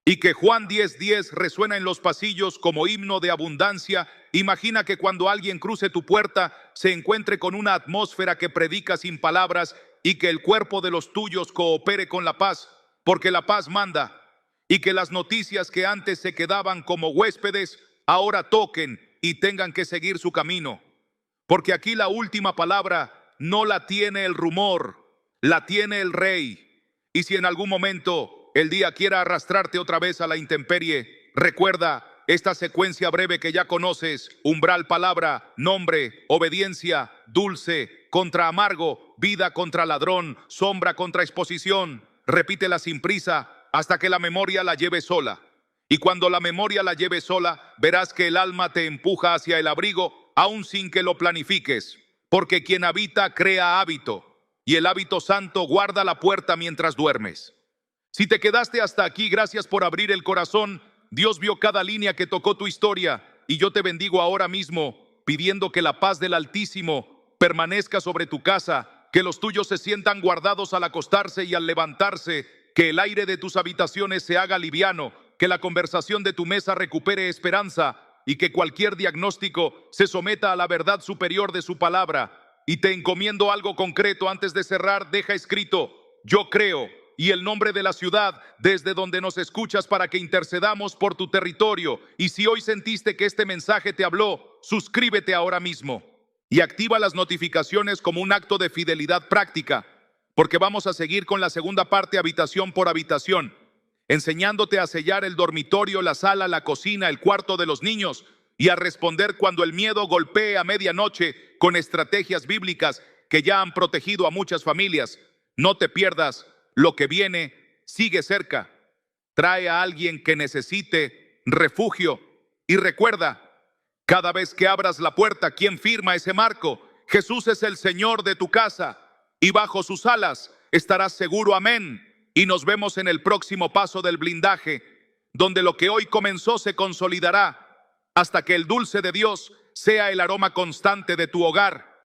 y que Juan 10:10 resuena en los pasillos como himno de abundancia. Imagina que cuando alguien cruce tu puerta se encuentre con una atmósfera que predica sin palabras, y que el cuerpo de los tuyos coopere con la paz, porque la paz manda, y que las noticias que antes se quedaban como huéspedes ahora toquen y tengan que seguir su camino, porque aquí la última palabra no la tiene el rumor, la tiene el Rey. Y si en algún momento el día quiera arrastrarte otra vez a la intemperie, recuerda esta secuencia breve que ya conoces: umbral, palabra, nombre, obediencia, dulce contra amargo, vida contra ladrón, sombra contra exposición. Repítela sin prisa hasta que la memoria la lleve sola. Y cuando la memoria la lleve sola, verás que el alma te empuja hacia el abrigo, aún sin que lo planifiques. Porque quien habita crea hábito, y el hábito santo guarda la puerta mientras duermes. Si te quedaste hasta aquí, gracias por abrir el corazón. Dios vio cada línea que tocó tu historia, y yo te bendigo ahora mismo, pidiendo que la paz del Altísimo permanezca sobre tu casa, que los tuyos se sientan guardados al acostarse y al levantarse, que el aire de tus habitaciones se haga liviano, que la conversación de tu mesa recupere esperanza, y que cualquier diagnóstico se someta a la verdad superior de su palabra. Y te encomiendo algo concreto antes de cerrar. Deja escrito: yo creo, y el nombre de la ciudad desde donde nos escuchas, para que intercedamos por tu territorio. Y si hoy sentiste que este mensaje te habló, suscríbete ahora mismo y activa las notificaciones como un acto de fidelidad práctica, porque vamos a seguir con la segunda parte, habitación por habitación, enseñándote a sellar el dormitorio, la sala, la cocina, el cuarto de los niños, y a responder cuando el miedo golpee a medianoche, con estrategias bíblicas que ya han protegido a muchas familias. No te pierdas lo que viene, sigue cerca. Trae a alguien que necesite refugio, y recuerda, cada vez que abras la puerta, ¿quién firma ese marco? Jesús es el Señor de tu casa, y bajo sus alas estarás seguro. Amén. Y nos vemos en el próximo paso del blindaje, donde lo que hoy comenzó se consolidará hasta que el dulce de Dios sea el aroma constante de tu hogar.